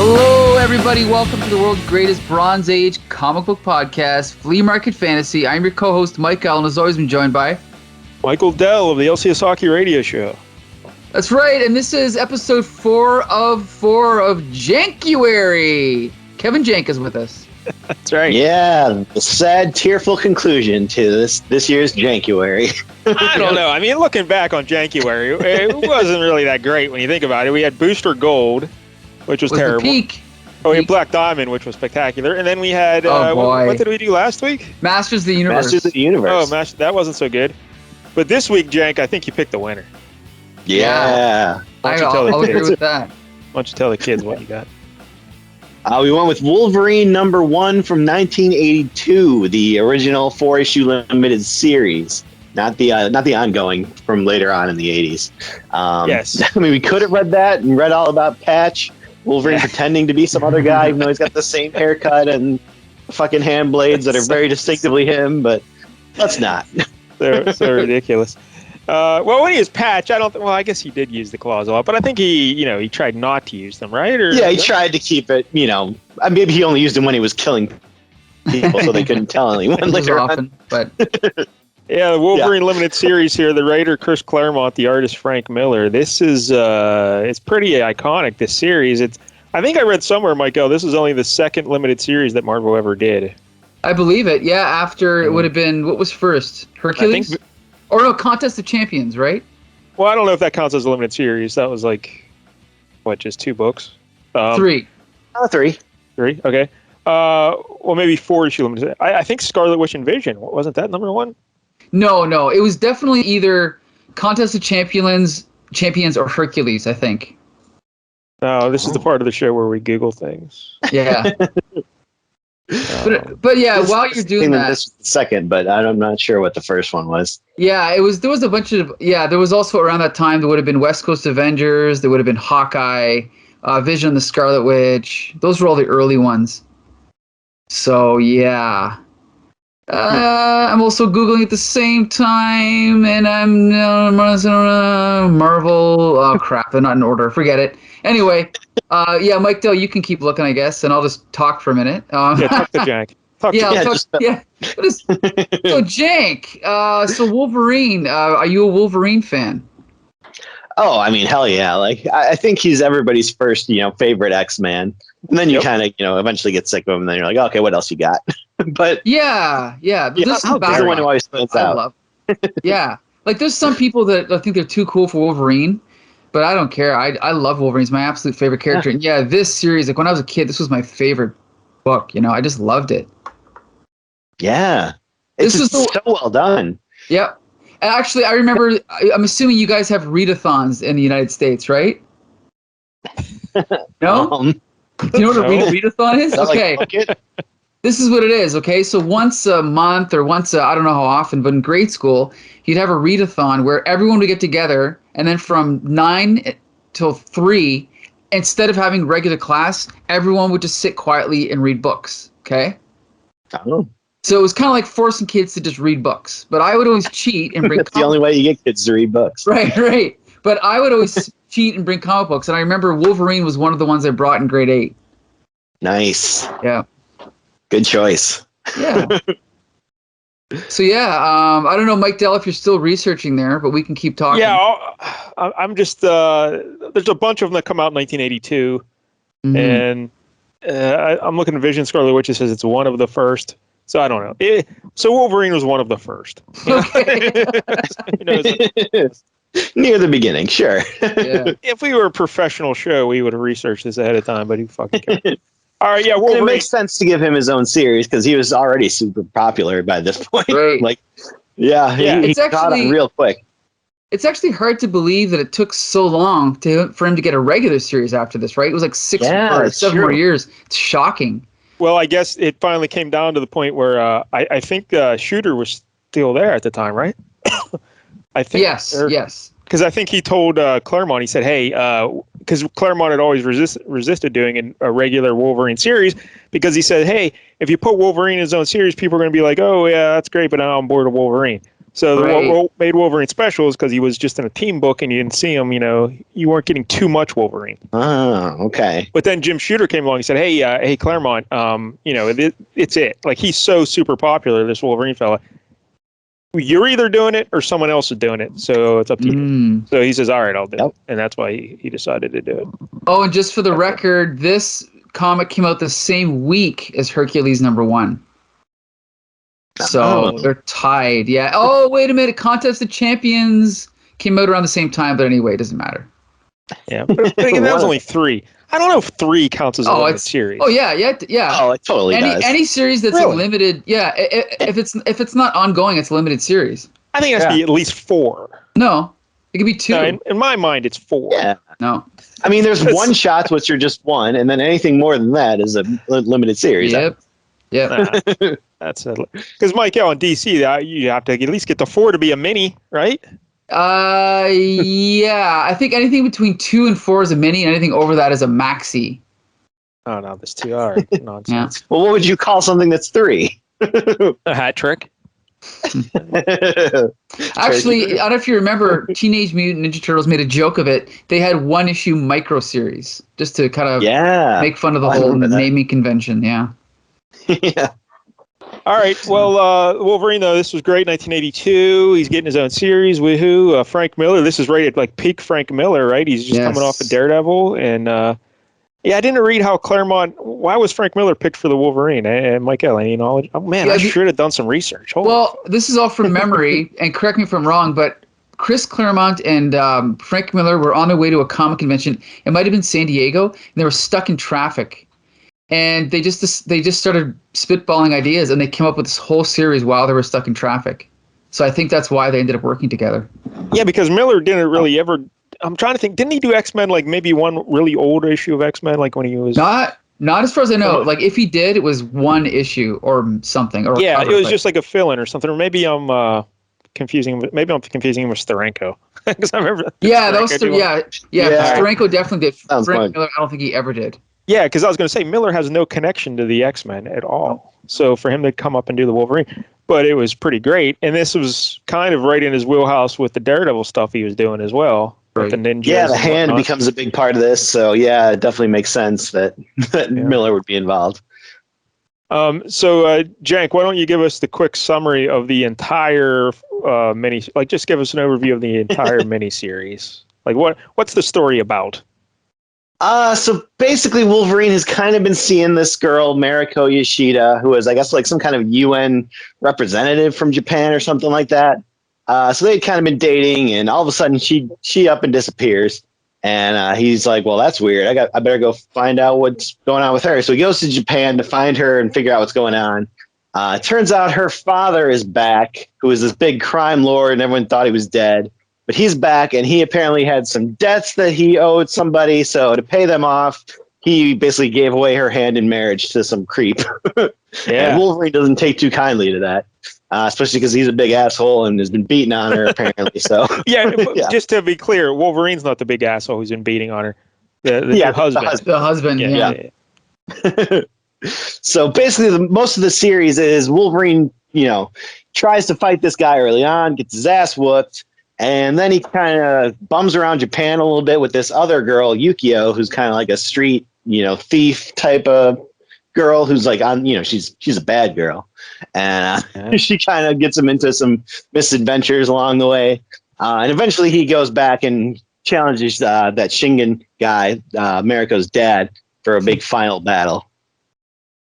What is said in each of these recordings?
Hello, everybody. Welcome to the world's greatest Bronze Age comic book podcast, Flea Market Fantasy. I'm your co-host, Mike Allen, as always been joined by Michael Dell of the LCS Hockey Radio Show. That's right, and this is episode 4 of Jankuary. Kevin Jank is with us. That's right. Yeah, the sad, tearful conclusion to this year's Jankuary. I don't know. I mean, looking back on Jankuary, it wasn't really that great when you think about it. We had Booster Gold, which was terrible. The peak. Oh, we had Black Diamond, which was spectacular. And then we had, what did we do last week? Masters of the Universe. Masters of the Universe. Oh, that wasn't so good. But this week, Jank, I think you picked the winner. Yeah. I'll agree with that. Why don't you tell the kids what you got? We went with Wolverine number 1 from 1982, the original 4-issue limited series, not the ongoing from later on in the 80s. Yes. I mean, we could have read that and read all about Patch, Wolverine pretending to be some other guy, even though he's got the same haircut and fucking hand blades that are very distinctively him, but let's not. They're so ridiculous. Well, when he was Patch, I guess he did use the claws a lot, but I think he tried not to use them, right? Yeah, he tried to keep it, maybe he only used them when he was killing people so they couldn't tell anyone later on. But yeah, the Wolverine Limited Series here, the writer Chris Claremont, the artist Frank Miller. This is, it's pretty iconic, this series. I think I read somewhere, Michael, this is only the second limited series that Marvel ever did. I believe it, yeah, after it would have been, what was first? Hercules? Or no, Contest of Champions, right? Well, I don't know if that counts as a limited series. That was just 2 books? 3. 3. 3, okay. Well, maybe 4-issue limited. I think Scarlet Witch and Vision. Wasn't that number 1? No. It was definitely either Contest of Champions or Hercules, I think. No, this is the part of the show where we Google things. Yeah. But yeah, while you're doing that, this was the second, but I'm not sure what the first one was. Yeah, there was a bunch of there was also around that time there would have been West Coast Avengers, there would have been Hawkeye, Vision, the Scarlet Witch. Those were all the early ones. So yeah, I'm also Googling at the same time, and I'm Marvel. Oh crap, they're not in order. Forget it. Anyway. Mike Dell, you can keep looking, I guess, and I'll just talk for a minute. Talk to Jank. So Jank, so Wolverine, are you a Wolverine fan? Oh, I mean, hell yeah! I think he's everybody's first, favorite X-Man, and then you kind of, eventually get sick of him, and then you're like, okay, what else you got? But He's the one who always stands out. There's some people that I think they're too cool for Wolverine. But I don't care. I love Wolverine. He's my absolute favorite character. And this series, when I was a kid, this was my favorite book. I just loved it. Yeah. This is so well done. Yep. And actually, I remember, I'm assuming you guys have readathons in the United States, right? No? Do you know what a readathon is? Okay. This is what it is, okay? So once a month or I don't know how often, but in grade school, you'd have a readathon where everyone would get together, and then from 9 till 3, instead of having regular class, everyone would just sit quietly and read books, okay? Oh. So it was kind of like forcing kids to just read books. But I would always cheat and bring That's the only way you get kids to read books. Right. But I would always cheat and bring comic books. And I remember Wolverine was one of the ones I brought in grade 8. Nice. Yeah. Good choice. Yeah. So I don't know, Mike Dell, if you're still researching there, but we can keep talking. Yeah, I'm just there's a bunch of them that come out in 1982, and I'm looking at Vision, Scarlet Witch. It says it's one of the first, so I don't know. So Wolverine was one of the first. Okay. Near the beginning, sure. Yeah. If we were a professional show, we would have researched this ahead of time, but who fucking cares? All right, yeah, Wolverine. It makes sense to give him his own series because he was already super popular by this point. Right. He caught on real quick. It's actually hard to believe that it took so long for him to get a regular series after this, right? It was like 6 or 7 more years. It's shocking. Well, I guess it finally came down to the point where I think Shooter was still there at the time, right? I think. Yes. Because I think he told Claremont, he said, hey, because Claremont had always resisted doing a regular Wolverine series because he said, hey, if you put Wolverine in his own series, people are going to be like, oh, yeah, that's great, but now I'm bored of Wolverine. So Right. what made Wolverine special is because he was just in a team book and you didn't see him, you weren't getting too much Wolverine. Oh, okay. But then Jim Shooter came along and said, hey, Claremont, it's it. Like, he's so super popular, this Wolverine fella. You're either doing it or someone else is doing it. So it's up to you. So he says, all right, I'll do it. And that's why he decided to do it. Oh, and just for the record, this comic came out the same week as Hercules #1. So they're tied. Yeah. Oh, wait a minute. Contest of Champions came out around the same time, but anyway, it doesn't matter. Yeah. But again, that was only 3. I don't know if 3 counts as a limited series. Oh, yeah. Oh, it totally does. Any series that's a limited, if it's not ongoing, it's a limited series. I think it has to be at least 4. No, it could be 2. No, in my mind, it's 4. Yeah. No. I mean, there's one shots, which are just 1, and then anything more than that is a limited series. Yep. That's it. Because Mike, on DC, you have to at least get to 4 to be a mini, right? Yeah. I think anything between 2 and 4 is a mini, and anything over that is a maxi. Oh no, that's 2. All right, nonsense. Well, what would you call something that's 3? A hat trick. Actually, I don't know if you remember, Teenage Mutant Ninja Turtles made a joke of it. They had 1-issue micro series just to kind of make fun of the whole naming convention. Yeah. Yeah. All right. Well, Wolverine, though, this was great. 1982. He's getting his own series. Woohoo! Frank Miller. This is rated like peak Frank Miller, right? He's just coming off of Daredevil, and I didn't read how Claremont. Why was Frank Miller picked for the Wolverine? And Michael, any knowledge? Oh man, I should have done some research. This is all from memory, and correct me if I'm wrong, but Chris Claremont and Frank Miller were on their way to a comic convention. It might have been San Diego, and they were stuck in traffic. And they just started spitballing ideas, and they came up with this whole series while they were stuck in traffic. So I think that's why they ended up working together. Yeah, because Miller didn't really ever. I'm trying to think. Didn't he do X-Men, like maybe one really old issue of X-Men, like when he was not as far as I know. Like if he did, it was 1 issue or something. Or it was just like a fill-in or something. Or maybe I'm confusing. Maybe I'm confusing him with Steranko. Because I remember. That was Steranko definitely did. Frank Miller, I don't think he ever did. Yeah, because I was going to say Miller has no connection to the X-Men at all. So for him to come up and do the Wolverine, but it was pretty great. And this was kind of right in his wheelhouse with the Daredevil stuff he was doing as well. With the ninjas. Yeah, the hand becomes a big part of this. So yeah, it definitely makes sense that Miller would be involved. So Jank, why don't you give us the quick summary of the entire mini? Like, just give us an overview of the entire miniseries. Like, what's the story about? So basically Wolverine has kind of been seeing this girl, Mariko Yoshida, who is, I guess, like some kind of UN representative from Japan or something like that. So they'd kind of been dating, and all of a sudden she up and disappears. And he's like, well, that's weird. I better go find out what's going on with her. So he goes to Japan to find her and figure out what's going on. It turns out her father is back, who is this big crime lord, and everyone thought he was dead. But he's back, and he apparently had some debts that he owed somebody. So to pay them off, he basically gave away her hand in marriage to some creep. And Wolverine doesn't take too kindly to that, especially because he's a big asshole and has been beating on her, apparently. So just to be clear, Wolverine's not the big asshole who's been beating on her. The husband. The husband, yeah. So basically, most of the series is Wolverine, tries to fight this guy early on, gets his ass whooped. And then he kind of bums around Japan a little bit with this other girl, Yukio, who's kind of like a street, thief type of girl who's like she's a bad girl. And she kind of gets him into some misadventures along the way. And eventually he goes back and challenges that Shingen guy, Mariko's dad, for a big final battle.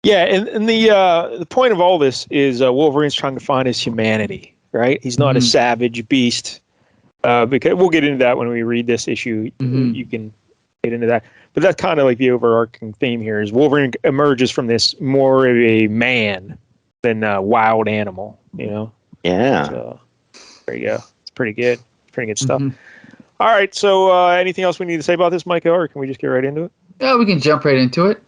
Yeah, and the point of all this is Wolverine's trying to find his humanity, right? He's not a savage beast. Because we'll get into that when we read this issue. You can get into that. But that's kind of like the overarching theme here is Wolverine emerges from this more of a man than a wild animal, Yeah. So there you go. It's pretty good. Pretty good stuff. All right. So anything else we need to say about this, Mike, or can we just get right into it? Yeah, we can jump right into it.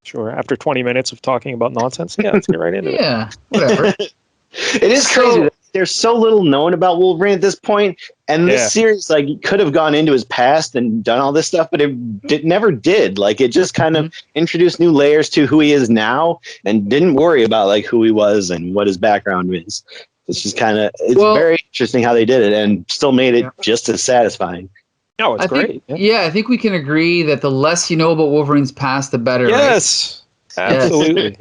Sure. After 20 minutes of talking about nonsense. Yeah, let's get right into it. Yeah, whatever. It is crazy. There's so little known about Wolverine at this point, and this series could have gone into his past and done all this stuff, but it never did. Like, it just kind of introduced new layers to who he is now, and didn't worry about who he was and what his background is. It's just it's very interesting how they did it, and still made it just as satisfying. No, it's great. I think we can agree that the less you know about Wolverine's past, the better. Yes, right? Absolutely.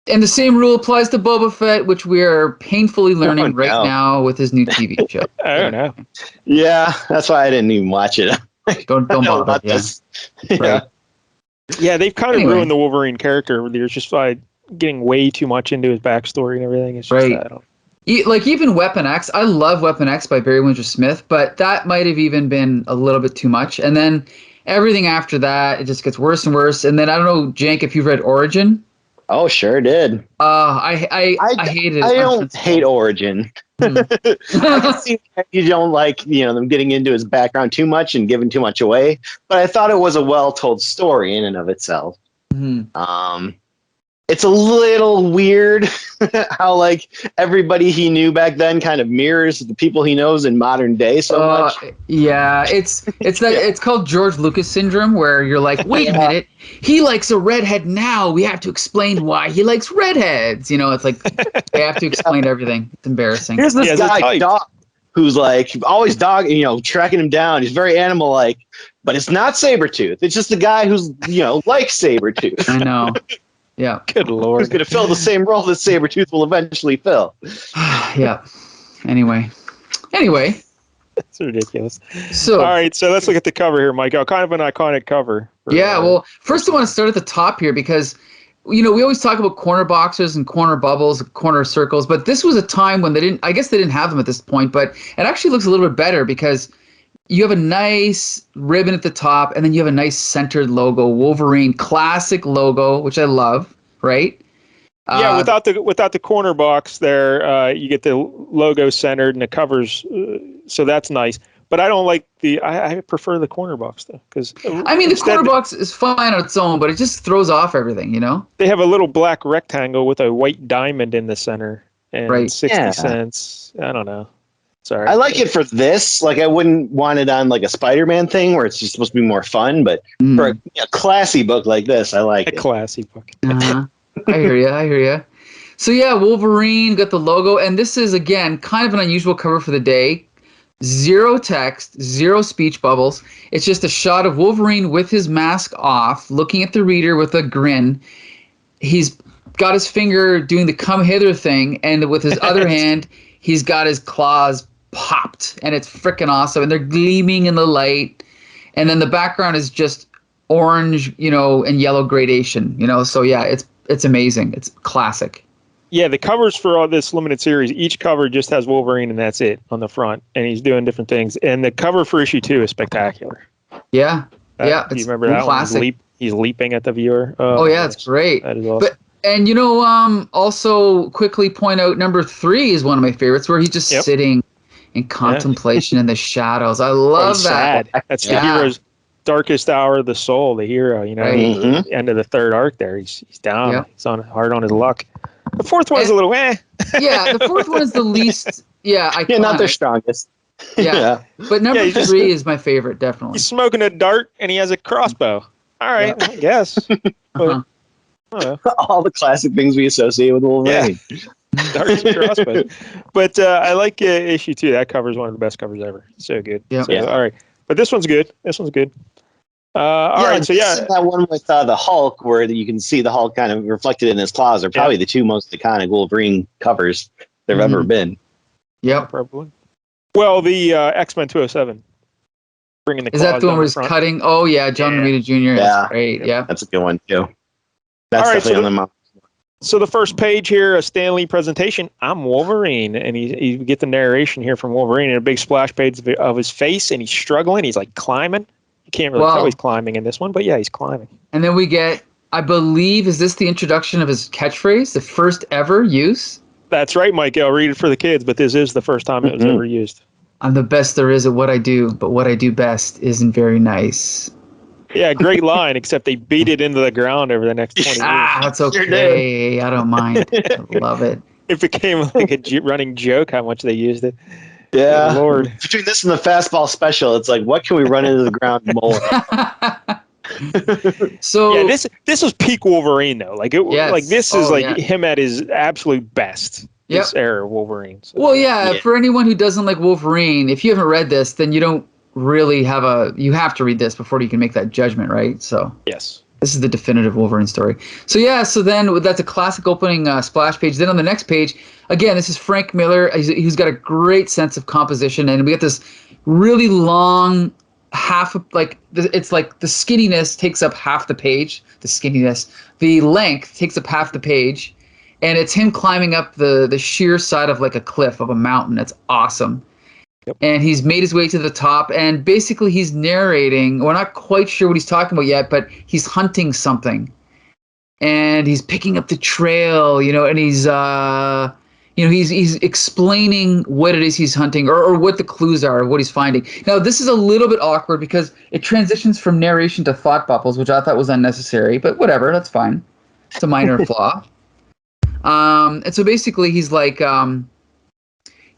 And the same rule applies to Boba Fett, which we are painfully learning now with his new TV show. I don't know. Yeah, that's why I didn't even watch it. Don't bother. Right. Yeah, they've kind of ruined the Wolverine character over the years just by getting way too much into his backstory and everything. It's just like even Weapon X. I love Weapon X by Barry Windsor Smith, but that might have even been a little bit too much. And then everything after that, it just gets worse and worse. And then I don't know, Jank, if you've read Origin. Oh, sure did. I hate it. I don't hate Origin. I can see you don't like them getting into his background too much and giving too much away, but I thought it was a well-told story in and of itself. It's a little weird how like everybody he knew back then kind of mirrors the people he knows in modern day so much. Yeah, it's called George Lucas syndrome, where you're like, wait a minute, he likes a redhead now. We have to explain why he likes redheads. It's like they have to explain everything. It's embarrassing. Here's this guy, Doc, who's like always tracking him down. He's very animal-like, but it's not Sabretooth. It's just the guy who's like Sabretooth. I know. Yeah. Good Lord. Who's going to fill the same role that Sabretooth will eventually fill. Yeah. Anyway. That's ridiculous. So, all right, so let's look at the cover here, Mike. Kind of an iconic cover. Well, first I want to start at the top here because, we always talk about corner boxes and corner bubbles, corner circles, but this was a time when they didn't have them at this point, but it actually looks a little bit better because you have a nice ribbon at the top, and then you have a nice centered logo, Wolverine classic logo, which I love, right? Yeah, without the corner box there, you get the logo centered and the covers, so that's nice. But I don't like I prefer the corner box though, because the corner box is fine on its own, but it just throws off everything, They have a little black rectangle with a white diamond in the center, and 60 cents. I don't know. Sorry. I like it for this. Like, I wouldn't want it on like a Spider-Man thing where it's just supposed to be more fun. But for a classy book like this, I like it. A classy book. I hear you. So yeah, Wolverine got the logo, and this is again kind of an unusual cover for the day. 0 text, 0 speech bubbles. It's just a shot of Wolverine with his mask off, looking at the reader with a grin. He's got his finger doing the come hither thing, and with his other hand, he's got his claws popped, and it's freaking awesome, and they're gleaming in the light, and then the background is just orange, and yellow gradation, so yeah, it's amazing. It's classic. Yeah, the covers for all this limited series, each cover just has Wolverine and that's it on the front, and he's doing different things, and the cover for issue 2 is spectacular. Yeah. Do you remember that classic one? He's leaping at the viewer. Oh yeah, it's great. That is awesome. And also quickly point out number 3 is one of my favorites, where he's just sitting in contemplation in the shadows. I love that. Sad. That's the hero's darkest hour of the soul. The hero, end of the 3rd arc. There, he's down. Yep. He's hard on his luck. The 4th one's a little Yeah, the 4th one is the least. Yeah, not their strongest. Yeah, but number 3 is my favorite, definitely. He's smoking a dart and he has a crossbow. All right, I guess. All the classic things we associate with Wolverine. Yeah. Darts and crossbows. But I like issue 2. That cover is one of the best covers ever. So good. Yeah. All right. But this one's good. All right. So that one with the Hulk, where you can see the Hulk kind of reflected in his claws, are probably the 2 most iconic Wolverine covers there've ever been. Yep. Probably. Well, the X-Men 207. Bringing the claws. Is that the one where he's cutting? Oh yeah, John Romita Jr. Yeah. That's great. Yeah. That's a good one too. That's definitely on the map. So the first page here, a Stan Lee presentation. I'm Wolverine, and you get the narration here from Wolverine, and a big splash page of his face, and he's struggling. He's like climbing. You can't really tell he's climbing in this one, but yeah, he's climbing. And then we get, I believe, is this the introduction of his catchphrase, the first ever use? That's right, Mike. I'll read it for the kids, but this is the first time it was ever used. I'm the best there is at what I do, but what I do best isn't very nice. Yeah, great line, except they beat it into the ground over the next 20 years. That's okay. I don't mind. I love it. It became like a running joke how much they used it. Yeah. Good Lord. Between this and the fastball special, it's like, what can we run into the ground more? So yeah, this was peak Wolverine though. Like this is him at his absolute best. this era of Wolverine. So. Well, yeah, for anyone who doesn't like Wolverine, if you haven't read this, then you don't really you have to read this before you can make that judgment, right? So yes. This is the definitive Wolverine story. So then that's a classic opening splash page. Then on the next page, again, this is Frank Miller. He's got a great sense of composition, and we get this really long it's like the skinniness takes up half the page. The length takes up half the page, and it's him climbing up the sheer side of like a cliff of a mountain. That's awesome. Yep. And he's made his way to the top, and basically he's narrating. We're not quite sure what he's talking about yet, but he's hunting something, and he's picking up the trail, and he's he's explaining what it is he's hunting or what the clues are, what he's finding. Now, this is a little bit awkward because it transitions from narration to thought bubbles, which I thought was unnecessary, but whatever, that's fine. It's a minor flaw. And so basically he's like, so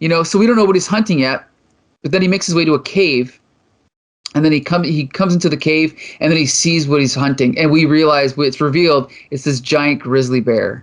we don't know what he's hunting yet. But then he makes his way to a cave, and then he comes into the cave, and then he sees what he's hunting, and we realize it's revealed it's this giant grizzly bear,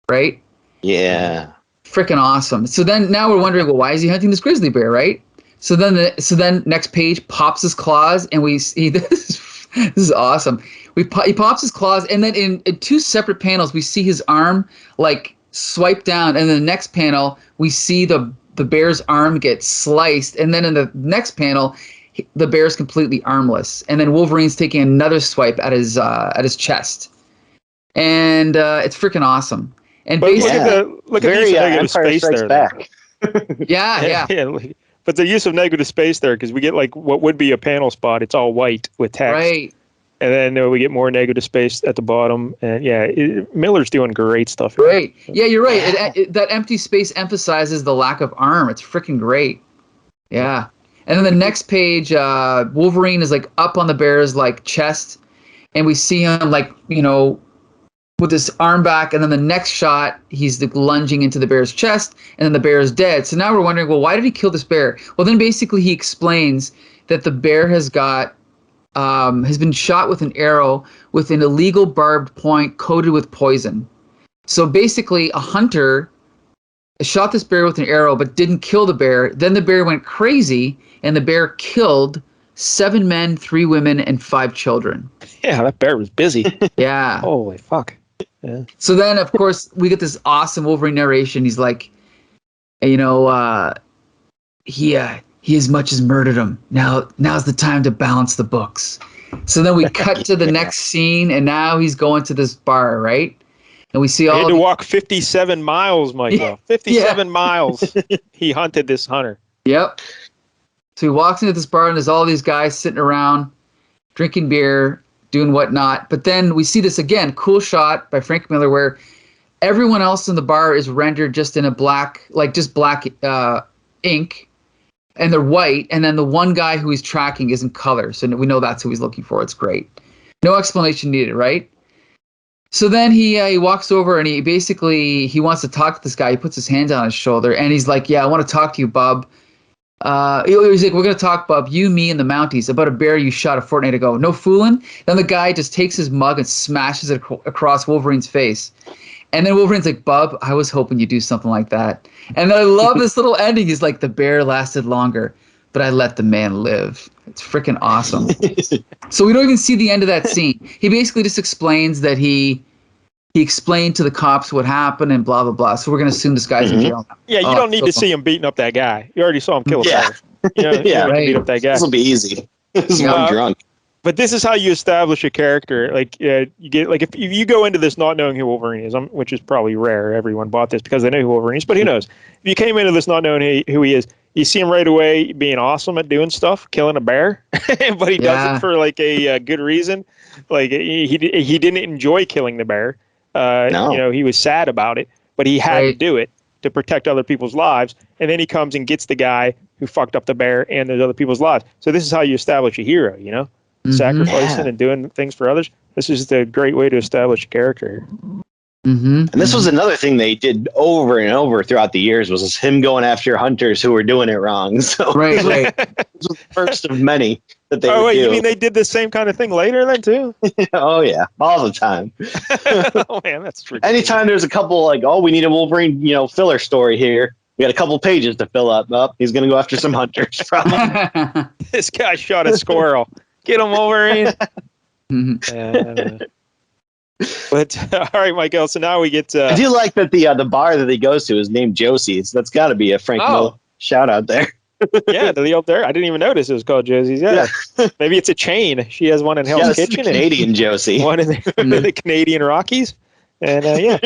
right? Yeah, freaking awesome. So then now we're wondering, well, why is he hunting this grizzly bear, right? So then next page pops his claws, and we see this is awesome. He pops his claws, and then in two separate panels we see his arm like swipe down, and in the next panel we see the bear's arm gets sliced, and then in the next panel, the bear's completely armless, and then Wolverine's taking another swipe at his chest, and it's freaking awesome. And but look at the use of negative space there. Back. yeah. But the use of negative space there, because we get like what would be a panel spot, it's all white with text. Right. And then we get more negative space at the bottom. And Miller's doing great stuff here. Great. Yeah, you're right. That empty space emphasizes the lack of arm. It's freaking great. Yeah. And then the next page, Wolverine is like up on the bear's like chest, and we see him like, with his arm back. And then the next shot, he's lunging into the bear's chest, and then the bear is dead. So now we're wondering, well, why did he kill this bear? Well, then basically he explains that the bear has been shot with an arrow with an illegal barbed point coated with poison. So basically a hunter shot this bear with an arrow but didn't kill the bear. Then the bear went crazy, and the bear killed 7 men, 3 women, and 5 children. Yeah, that bear was busy. Yeah. Holy fuck. Yeah. So then, of course, we get this awesome Wolverine narration. He's like, he as much as murdered him. Now's the time to balance the books. So then we cut to the next scene, and now he's going to this bar, right? And we see he had to walk 57 miles, Michael. 57 miles. He hunted this hunter. Yep. So he walks into this bar, and there's all these guys sitting around, drinking beer, doing whatnot. But then we see this again, cool shot by Frank Miller, where everyone else in the bar is rendered just in a black ink. And they're white, and then the one guy who he's tracking is in color, so we know that's who he's looking for. It's great. No explanation needed, right? So then he walks over, and he wants to talk to this guy. He puts his hands on his shoulder, and he's like, yeah, I want to talk to you, bub. He's like, we're going to talk, bub, you, me, and the Mounties, about a bear you shot a fortnight ago. No fooling? Then the guy just takes his mug and smashes it across Wolverine's face. And then Wolverine's like, bub, I was hoping you'd do something like that. And then I love this little ending. He's like, the bear lasted longer, but I let the man live. It's freaking awesome. So we don't even see the end of that scene. He basically just explains that he explained to the cops what happened and blah, blah, blah. So we're going to assume this guy's in jail now. Yeah, you don't need to see him beating up that guy. You already saw him kill a bear. You don't beat up that guy. This will be easy. This is one drunk. But this is how you establish a character. Like you get if you go into this not knowing who Wolverine is, which is probably rare. Everyone bought this because they know who Wolverine is, but who knows? If you came into this not knowing who he is, you see him right away being awesome at doing stuff, killing a bear, but he does it for like a good reason. Like he didn't enjoy killing the bear. No. He was sad about it, but he had to do it to protect other people's lives. And then he comes and gets the guy who fucked up the bear and those other people's lives. So this is how you establish a hero. Sacrificing and doing things for others. This is a great way to establish a character. And this was another thing they did over and over throughout the years was him going after hunters who were doing it wrong. So right. This was the first of many. that they Oh, would wait, do. you mean they did the same kind of thing later then, too? Oh, yeah, all the time. Oh, man, that's ridiculous. Anytime there's a couple like, oh, we need a Wolverine, filler story here. We got a couple pages to fill up. Oh, he's going to go after some hunters. Probably. This guy shot a squirrel. Get him, Wolverine. But all right, Michael. So now we get. I do like that the bar that he goes to is named Josie's. That's got to be a Frank Miller shout out there. Yeah, the old there. I didn't even notice it was called Josie's. Yeah, maybe it's a chain. She has one in Hell's Kitchen. Canadian Josie. One in the Canadian Rockies, and yeah.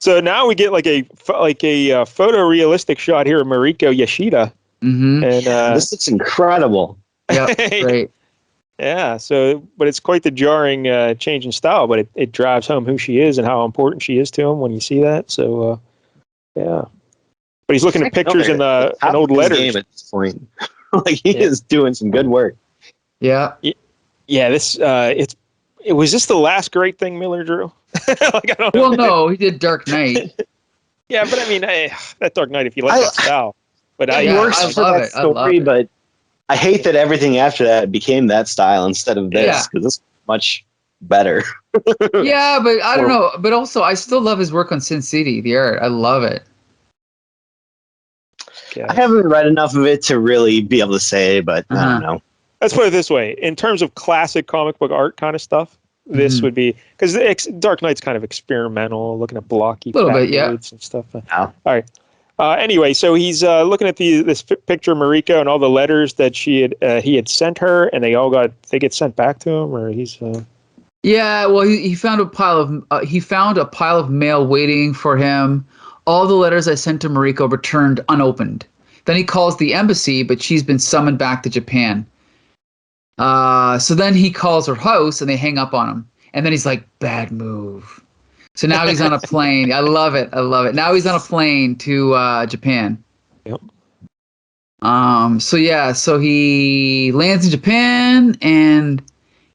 So now we get like a photorealistic shot here of Mariko Yashida, and this looks incredible. Yeah, great. Yeah. So, but it's quite the jarring change in style, but it drives home who she is and how important she is to him when you see that. So, yeah. But he's looking at pictures in old letters. Game at this point. Like he is doing some good work. Yeah. Yeah. This was this the last great thing Miller drew? Like, I don't know. Well, no, he did Dark Knight. Yeah, but I mean, that Dark Knight, if you like that style. But it works for that story, but I hate that everything after that became that style instead of this, because this is much better. Yeah, but I don't know. But also, I still love his work on Sin City, the art. I love it. Yeah. I haven't read enough of it to really be able to say, but I don't know. Let's put it this way. In terms of classic comic book art kind of stuff, this would be, because Dark Knight's kind of experimental, looking at blocky words and stuff. All right. Anyway, so he's looking at this picture of Mariko and all the letters that he had sent her, and they get sent back to him, or he's. Yeah, well, he found a pile of mail waiting for him. All the letters I sent to Mariko returned unopened. Then he calls the embassy, but she's been summoned back to Japan. So then he calls her house, and they hang up on him. And then he's like, bad move. So now he's on a plane. I love it. Now he's on a plane to Japan. Yep. So he lands in Japan, and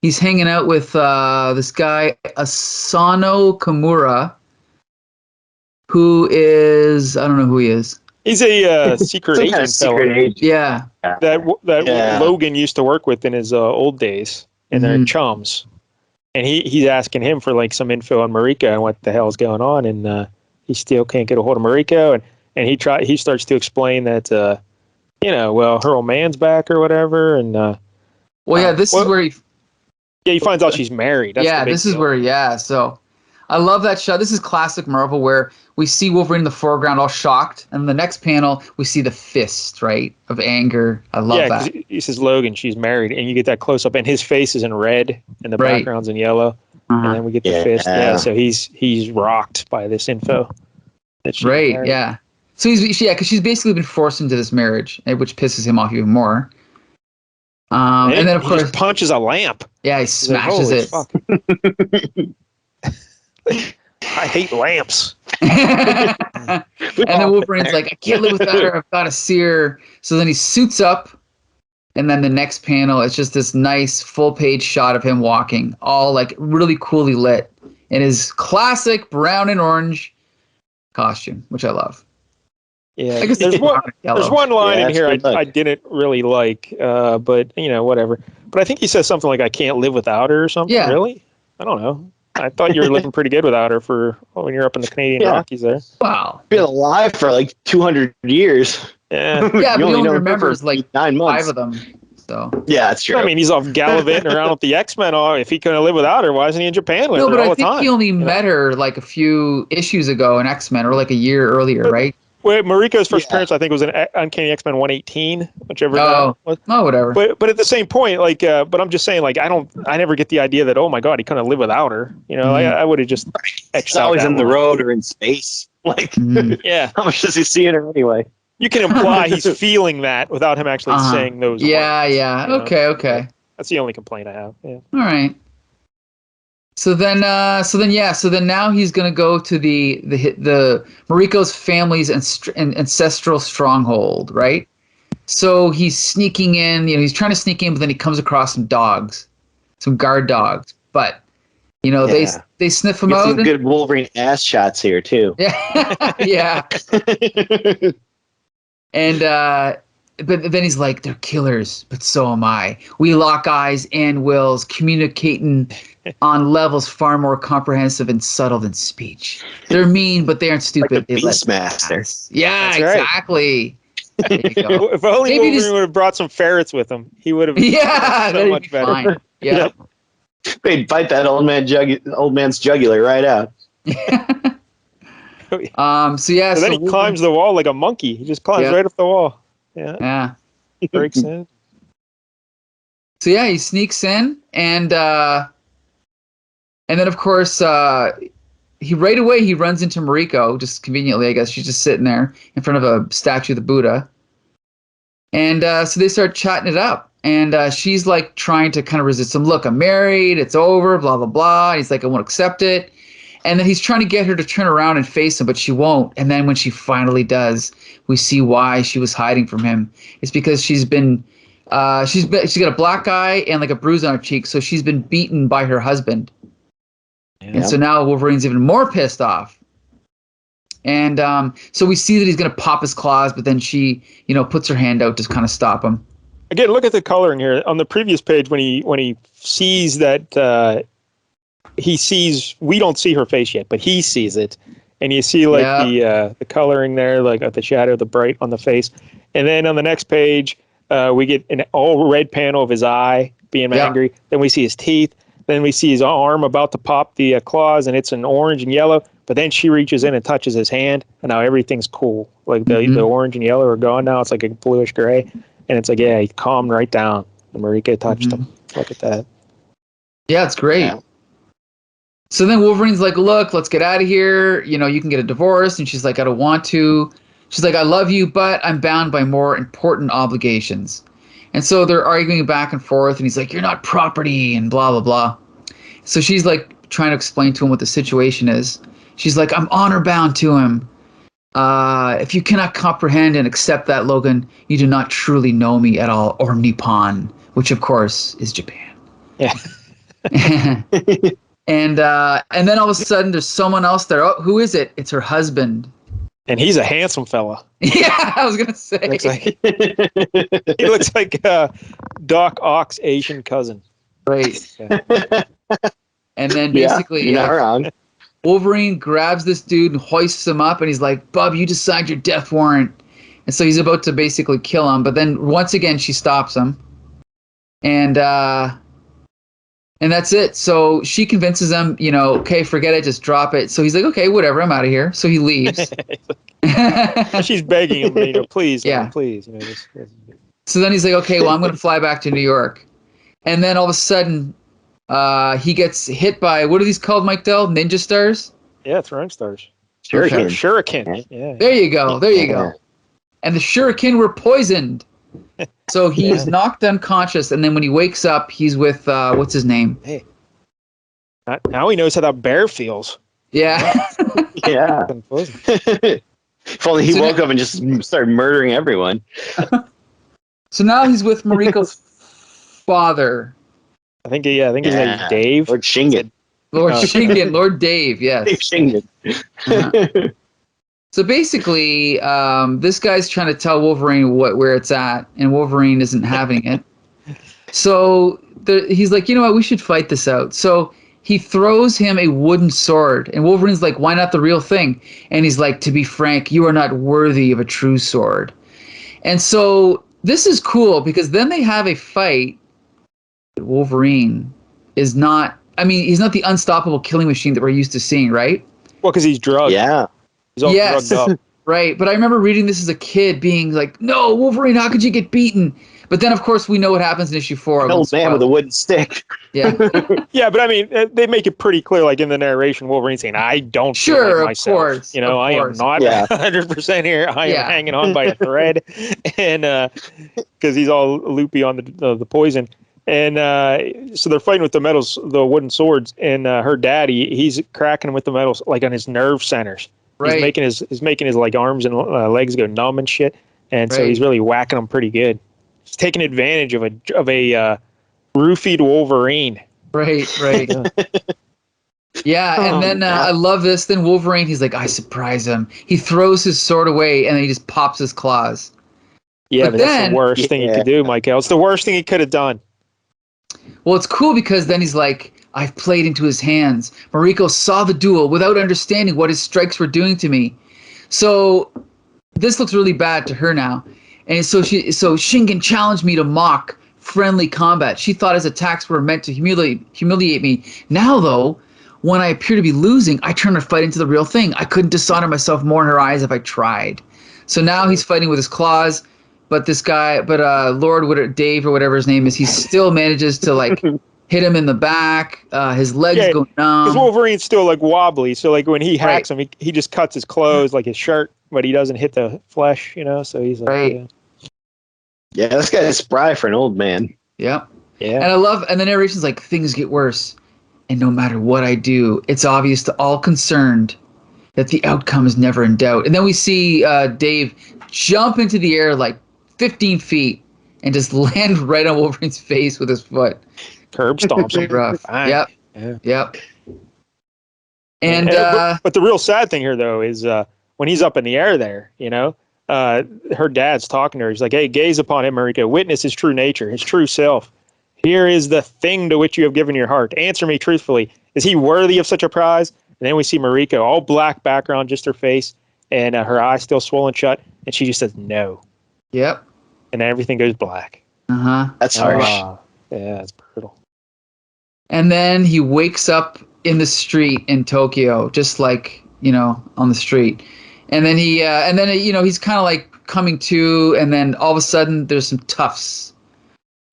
he's hanging out with this guy, Asano Kamura, who is, I don't know who he is. He's a secret agent. Yeah. That Logan used to work with in his old days, and they're chums. And he's asking him for like some info on Mariko and what the hell's going on, and he still can't get a hold of Mariko, and he starts to explain that her old man's back or whatever, and this is where he finds out she's married. That's this is where so I love that shot. This is classic Marvel where we see Wolverine in the foreground all shocked, and in the next panel we see the fist, right, of anger. I love that. He says, Logan, she's married, and you get that close up, and his face is in red and the background's in yellow, and then we get the fist. Yeah, so he's rocked by this info. Right, yeah. So because she's basically been forced into this marriage, which pisses him off even more. And then of course he punches a lamp. Yeah, he smashes it. I hate lamps. And then Wolverine's like, I can't live without her. I've got to see her. So then he suits up, and then the next panel, it's just this nice full-page shot of him walking, all like really coolly lit in his classic brown and orange costume, which I love. Yeah, I guess there's one line in here I didn't really like, but whatever. But I think he says something like, I can't live without her or something. Yeah. Really? I don't know. I thought you were living pretty good without her when you're up in the Canadian Rockies there. Wow. Been alive for like 200 years. Yeah. Yeah, but he only remembers like 9 months. 5 of them. So. Yeah, that's true. I mean, he's off gallivanting around with the X-Men. If he couldn't live without her, why isn't he in Japan with her all the time? No, but I think he only met her like a few issues ago in X-Men, or like a year earlier, right? Well, Mariko's first appearance, I think, was in Uncanny X-Men 118, whichever. Was. Oh, whatever. But at the same point, but I'm just saying, I never get the idea that, oh my God, he couldn't live without her. I would have just. She's always in the road or in space. Yeah. How much does he see in her anyway? You can imply he's feeling that without him actually saying those words. Yeah. Okay. That's the only complaint I have. Yeah. All right. So then now he's gonna go to the Mariko's family's ancestral stronghold, right? So he's sneaking in. He's trying to sneak in, but then he comes across some dogs, some guard dogs. But they sniff him out. Some good Wolverine ass shots here too. Yeah. And but then he's like, they're killers, but so am I. We lock eyes and wills, communicating on levels far more comprehensive and subtle than speech. They're mean, but they aren't stupid. Like the Beastmaster. Yeah, That's right. exactly. There you go. If only Maybe Wolverine would have brought some ferrets with him, he would have Yeah, so much better. fine. Yeah. They'd bite that old man's jugular right out. So yeah. So then he climbs the wall like a monkey. He just climbs right up the wall. Yeah. Yeah. Breaks in. So yeah, he sneaks in, and then of course he right away he runs into Mariko, just conveniently, I guess. She's just sitting there in front of a statue of the Buddha, and so they start chatting it up, and she's like trying to kind of resist him. Look, I'm married. It's over. Blah blah blah. He's like, I won't accept it. And then he's trying to get her to turn around and face him, but she won't. And then when she finally does, we see why she was hiding from him. It's because she's got a black eye and like a bruise on her cheek, so she's been beaten by her husband. Yeah. And so now Wolverine's even more pissed off. And so we see that he's going to pop his claws, but then she, puts her hand out to kind of stop him. Again, look at the coloring here. On the previous page, when he sees that. We don't see her face yet, but he sees it, and you see the coloring there, like the shadow, the bright on the face, and then on the next page, we get an all red panel of his eye being angry. Then we see his teeth. Then we see his arm about to pop the claws, and it's an orange and yellow. But then she reaches in and touches his hand, and now everything's cool. Like the orange and yellow are gone now. It's like a bluish gray, and it's like he calmed right down. And Mariko touched him. Look at that. Yeah, it's great. Yeah. So then Wolverine's like, look, let's get out of here. You can get a divorce. And she's like, I don't want to. She's like, I love you, but I'm bound by more important obligations. And so they're arguing back and forth. And he's like, you're not property and blah, blah, blah. So she's like trying to explain to him what the situation is. She's like, I'm honor bound to him. If you cannot comprehend and accept that, Logan, you do not truly know me at all, or Nippon, which of course is Japan. Yeah. And then all of a sudden, there's someone else there. Oh, who is it? It's her husband. And he's a handsome fella. Yeah, I was gonna say. He looks like Doc Ock's Asian cousin. Right. And then basically, you're not wrong. Wolverine grabs this dude and hoists him up, and he's like, "Bub, you just signed your death warrant." And so he's about to basically kill him, but then once again she stops him, and that's it. So she convinces him, okay, forget it, just drop it. So he's like, okay, whatever, I'm out of here. So he leaves. She's begging him, please, man, please. So then he's like, okay, well, I'm going to fly back to New York. And then all of a sudden, he gets hit by, what are these called, Mike Dell? Ninja stars? Yeah, throwing stars. Shuriken. Yeah. There you go. And the shuriken were poisoned. So he's knocked unconscious, and then when he wakes up, he's with what's his name? Hey, now he knows how that bear feels. Yeah, yeah. If only he woke up and just started murdering everyone. So now he's with Mariko's father. I think his name's Dave. Lord Shingen. Lord Dave. Yes. Dave Shingen. So basically, this guy's trying to tell Wolverine where it's at, and Wolverine isn't having it. So he's like, you know what, we should fight this out. So he throws him a wooden sword, and Wolverine's like, why not the real thing? And he's like, to be frank, you are not worthy of a true sword. And so this is cool, because then they have a fight. Wolverine is not, he's not the unstoppable killing machine that we're used to seeing, right? Well, because he's drugged. Yeah. He's all drugged up. Right, but I remember reading this as a kid being like, no, Wolverine, how could you get beaten? But then, of course, we know what happens in issue 4. An old man with a wooden stick. Yeah. Yeah, but they make it pretty clear, like in the narration, Wolverine saying, I don't feel like myself. Course, I am not 100% here. I am hanging on by a thread. And because he's all loopy on the poison. And so they're fighting with the wooden swords. And her daddy, he's cracking with the metals, like on his nerve centers. Right. He's making his like arms and legs go numb and shit. And so he's really whacking them pretty good. He's taking advantage of a roofied Wolverine. Right. Yeah, and then I love this. Then Wolverine, he's like, I surprise him. He throws his sword away, and then he just pops his claws. Yeah, But but then, that's the worst thing he could do, Michael. It's the worst thing he could have done. well, it's cool because then he's like, I've played into his hands. Mariko saw the duel without understanding what his strikes were doing to me. So this looks really bad to her now. And so Shingen challenged me to mock friendly combat. She thought his attacks were meant to humiliate me. Now, though, when I appear to be losing, I turn the fight into the real thing. I couldn't dishonor myself more in her eyes if I tried. So now he's fighting with his claws. But this guy, Lord Dave or whatever his name is, he still manages to like hit him in the back. His legs go numb. Because Wolverine's still like wobbly, so like when he hacks him, he just cuts his clothes, like his shirt, but he doesn't hit the flesh, So he's like, yeah, this guy is spry for an old man. Yep. Yeah. And the narration's like, things get worse, and no matter what I do, it's obvious to all concerned that the outcome is never in doubt. And then we see Dave jump into the air like 15 feet and just land right on Wolverine's face with his foot. Curb stomps him. Rough. Yep. Yeah. Yep. And but the real sad thing here, though, is when he's up in the air there, her dad's talking to her. He's like, hey, gaze upon him, Mariko. Witness his true nature, his true self. Here is the thing to which you have given your heart. Answer me truthfully. Is he worthy of such a prize? And then we see Mariko, all black background, just her face, and her eyes still swollen shut. And she just says, no. Yep. And everything goes black. Uh-huh. That's harsh. Yeah, it's brutal. And then he wakes up in the street in Tokyo, just like, on the street. And then he's kind of like coming to, and then all of a sudden there's some toughs.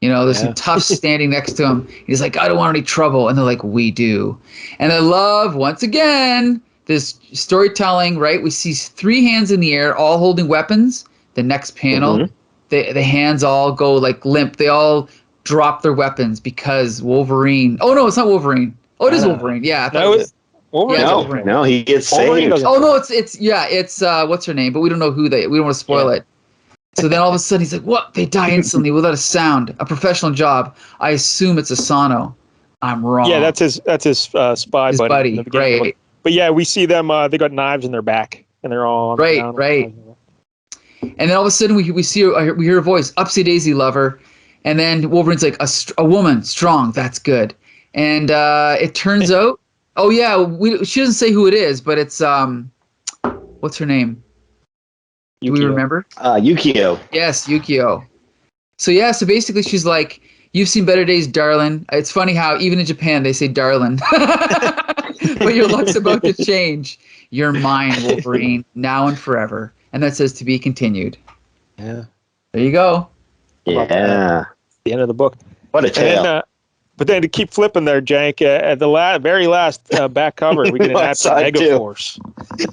There's some toughs standing next to him. He's like, I don't want any trouble. And they're like, we do. And I love, once again, this storytelling, right? We see 3 hands in the air, all holding weapons. The next panel, the hands all go like limp. They all drop their weapons because Wolverine. Oh, no, it's not Wolverine. Oh, it is Wolverine. Yeah. I thought it was Wolverine. Yeah, Wolverine. No, he gets saved. Oh, no, it's we don't know who we don't want to spoil it. So then all of a sudden he's like, what? They die instantly without a sound. A professional job. I assume it's Asano. I'm wrong. Yeah, that's his spy his buddy. Right. But yeah, we see them, they got knives in their back and they're all on the ground. Right. And then all of a sudden we hear a voice, Upsy Daisy lover. And then Wolverine's like, a woman, strong, that's good. And it turns out, she doesn't say who it is, but it's, what's her name? Do we remember? Yukio. Yes, Yukio. So basically she's like, you've seen better days, darling. It's funny how even in Japan they say darling. But your luck's about to change. You're mine, Wolverine, now and forever. And that says to be continued. Yeah. There you go. Yeah. The end of the book. What a tale. And, but then to keep flipping there, Jank, at the very last back cover, we get an ad for Megaforce.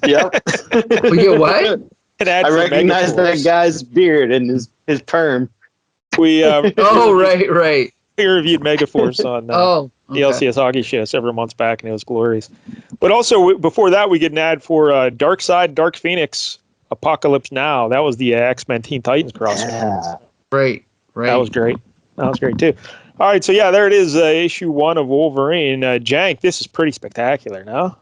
Yep. We get what? I recognize that guy's beard and his perm. We right. We reviewed Megaforce on the LCS Hockey Show several months back, and it was glorious. But also, before that, we get an ad for Darkseid, Dark Phoenix, Apocalypse Now. That was the X-Men Teen Titans crossover. Yeah. Right. That was great. That was great, too. All right, so yeah, there it is, issue 1 of Wolverine. Jank, this is pretty spectacular, no?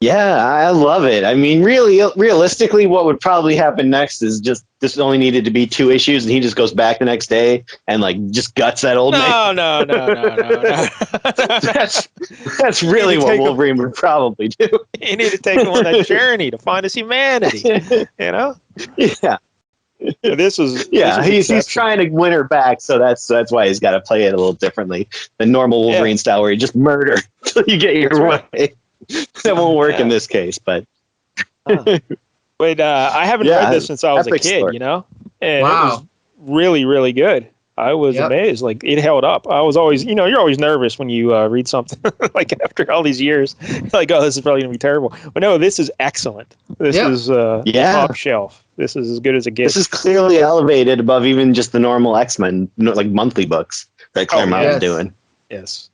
Yeah, I love it. I mean, really, realistically, what would probably happen next is just this only needed to be 2 issues, and he just goes back the next day and like just guts that old man. No. That's really what Wolverine would probably do. You need to take him on that journey to find his humanity. Yeah. He's trying to win her back, so that's why he's got to play it a little differently than normal Wolverine style, where you just murder till you get your way. That won't work in this case, but. But I haven't read this since I was a kid, story. And it was really, really good. I was amazed. Like, it held up. I was always, you're always nervous when you read something like after all these years, like, oh, this is probably going to be terrible. But no, this is excellent. This is top shelf. This is as good as it gets. This is clearly elevated above even just the normal X-Men, like monthly books that Claremont was doing. Yes.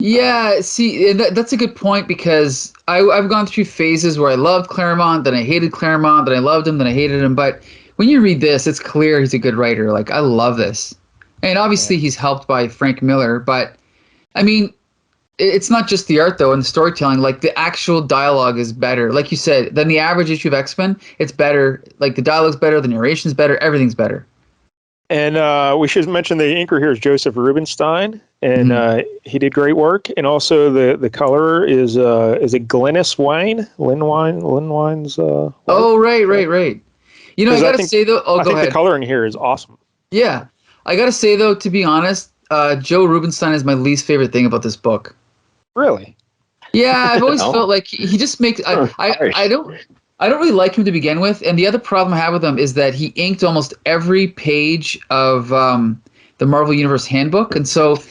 Yeah, see, that's a good point, because I've gone through phases where I loved Claremont, then I hated Claremont, then I loved him, then I hated him. But when you read this, it's clear he's a good writer. Like, I love this. And obviously he's helped by Frank Miller, but I mean, it's not just the art though and the storytelling. Like, the actual dialogue is better, like you said, than the average issue of X-Men. It's better. Like, the dialogue's better, the narration's better, everything's better. And we should mention the inker here is Joseph Rubenstein, and he did great work. And also the colorer is it Glynis Wine? Lynn Wine's. Oh, right. You know, I gotta say though. Oh, I go think ahead. the coloring here is awesome. Yeah, I gotta say though, to be honest, Joe Rubenstein is my least favorite thing about this book. Really? Yeah, I've always felt like he just makes. I don't really like him to begin with, and the other problem I have with him is that he inked almost every page of the Marvel Universe Handbook, and so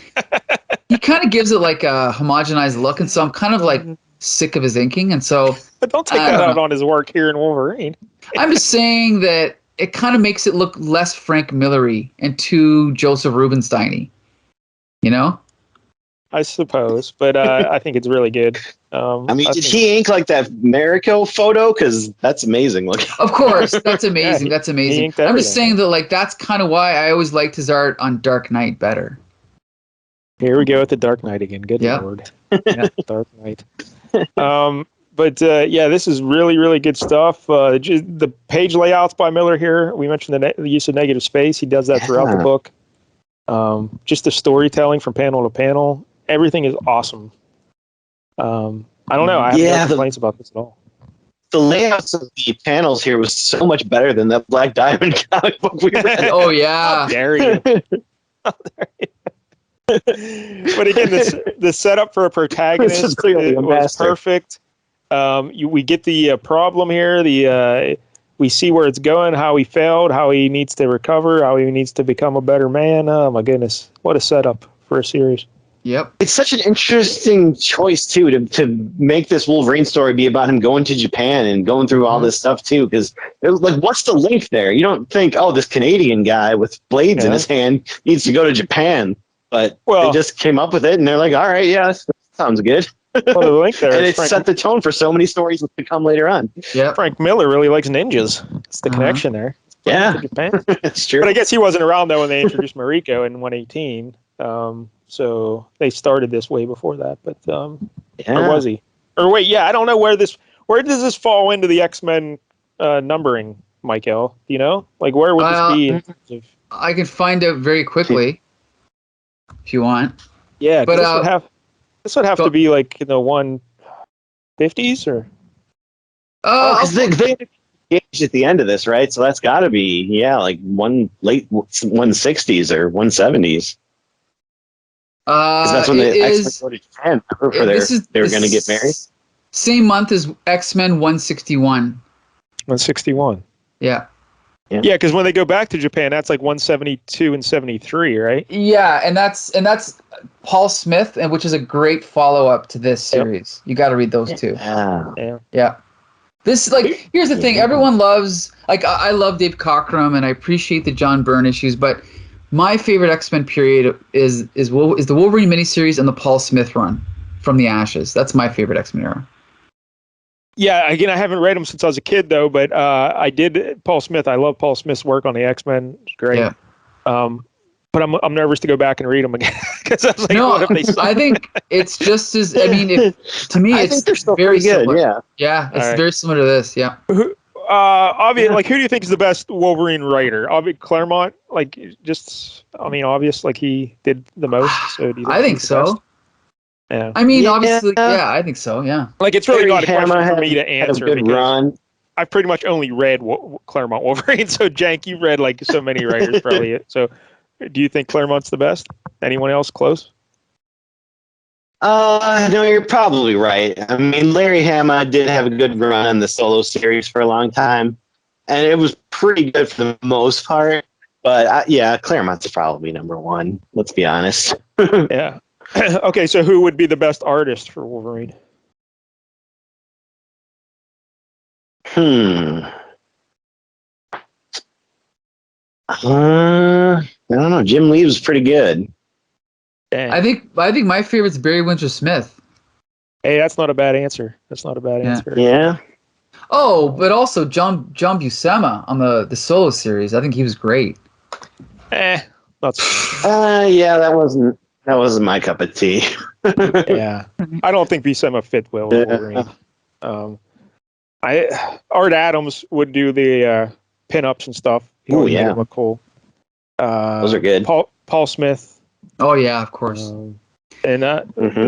he kind of gives it like a homogenized look, and so I'm kind of like sick of his inking, and so. But don't take that out on his work here in Wolverine. I'm just saying that it kind of makes it look less Frank Miller-y and too Joseph Rubenstein-y, you know? I suppose, but I think it's really good. Did he ink like that Mariko photo? Because that's amazing. Look, of course, that's amazing. That's amazing. I'm just saying that, like, that's kind of why I always liked his art on Dark Knight better. Here we go with the Dark Knight again. Good Lord, Dark Knight. But this is really, really good stuff. The page layouts by Miller here. We mentioned the use of negative space. He does that throughout the book. Just the storytelling from panel to panel. Everything is awesome. I don't know. I have no complaints about this at all. The layouts of the panels here was so much better than that Black Diamond comic book we read. Oh, yeah. How dare you. But again, the setup for a protagonist was perfect. We get the problem here. We see where it's going, how he failed, how he needs to recover, how he needs to become a better man. Oh my goodness, what a setup for a series! Yep, it's such an interesting choice too to make this Wolverine story be about him going to Japan and going through all this stuff too. Because like, what's the link there? You don't think, oh, this Canadian guy with blades in his hand needs to go to Japan, but they just came up with it and they're like, all right, yeah, that sounds good. Well, the link there and it set the tone for so many stories to come later on. Yeah, Frank Miller really likes ninjas. It's the connection there. Yeah, it's true. But I guess he wasn't around though when they introduced Mariko in 118. So they started this way before that. But or was he? Or wait, I don't know where does this fall into the X-Men numbering, Michael? Do you know? Like, where would this be? In terms of... I can find out very quickly if you want. Yeah, but this would have to be like in the 150s or. Because they engaged at the end of this, right? So that's got to be like late 160s or 170s. Because that's when the X-Men go to Japan. They were going to get married. Same month as X-Men 161. 161. Yeah. Yeah, because when they go back to Japan, that's like 172 and 73, right? Yeah, and that's Paul Smith, and which is a great follow-up to this series. You got to read those two. Yeah. This, like, here's the thing. Everyone loves, like, I love Dave Cockrum, and I appreciate the John Byrne issues, but my favorite X-Men period is the Wolverine miniseries and the Paul Smith run from the Ashes. That's my favorite X-Men era. Yeah, again, I haven't read them since I was a kid, though, but I did Paul Smith. I love Paul Smith's work on the X-Men. It's great. Yeah. But I'm nervous to go back and read them again because I was like, what if they suck? I think it's just as. I mean, to me, it's very similar. Yeah, it's very similar to this. Yeah. Obvious. Like, who do you think is the best Wolverine writer? Claremont. Like, obvious. Like, he did the most. So do you think I think so. Best? Yeah. I mean, obviously, I think so. Yeah. Like, it's really not a question for me to answer because run. I've pretty much only read Claremont Wolverine. So, Jank, you've read like so many writers, probably. So, do you think Claremont's the best? Anyone else close? No, you're probably right. I mean, Larry Hama did have a good run on the solo series for a long time, and it was pretty good for the most part. But Claremont's probably number one. Let's be honest. Yeah. Okay, so who would be the best artist for Wolverine? I don't know. Jim Lee was pretty good. Dang. I think my favorite's Barry Windsor Smith. Hey, that's not a bad answer. Answer. Yeah. Oh, but also John Buscema on the solo series. I think he was great. Not so. That wasn't my cup of tea. Yeah, I don't think Buscema fit well with Wolverine. Art Adams would do the pinups and stuff. He would look cool. Those are good. Paul Smith. Oh yeah, of course. And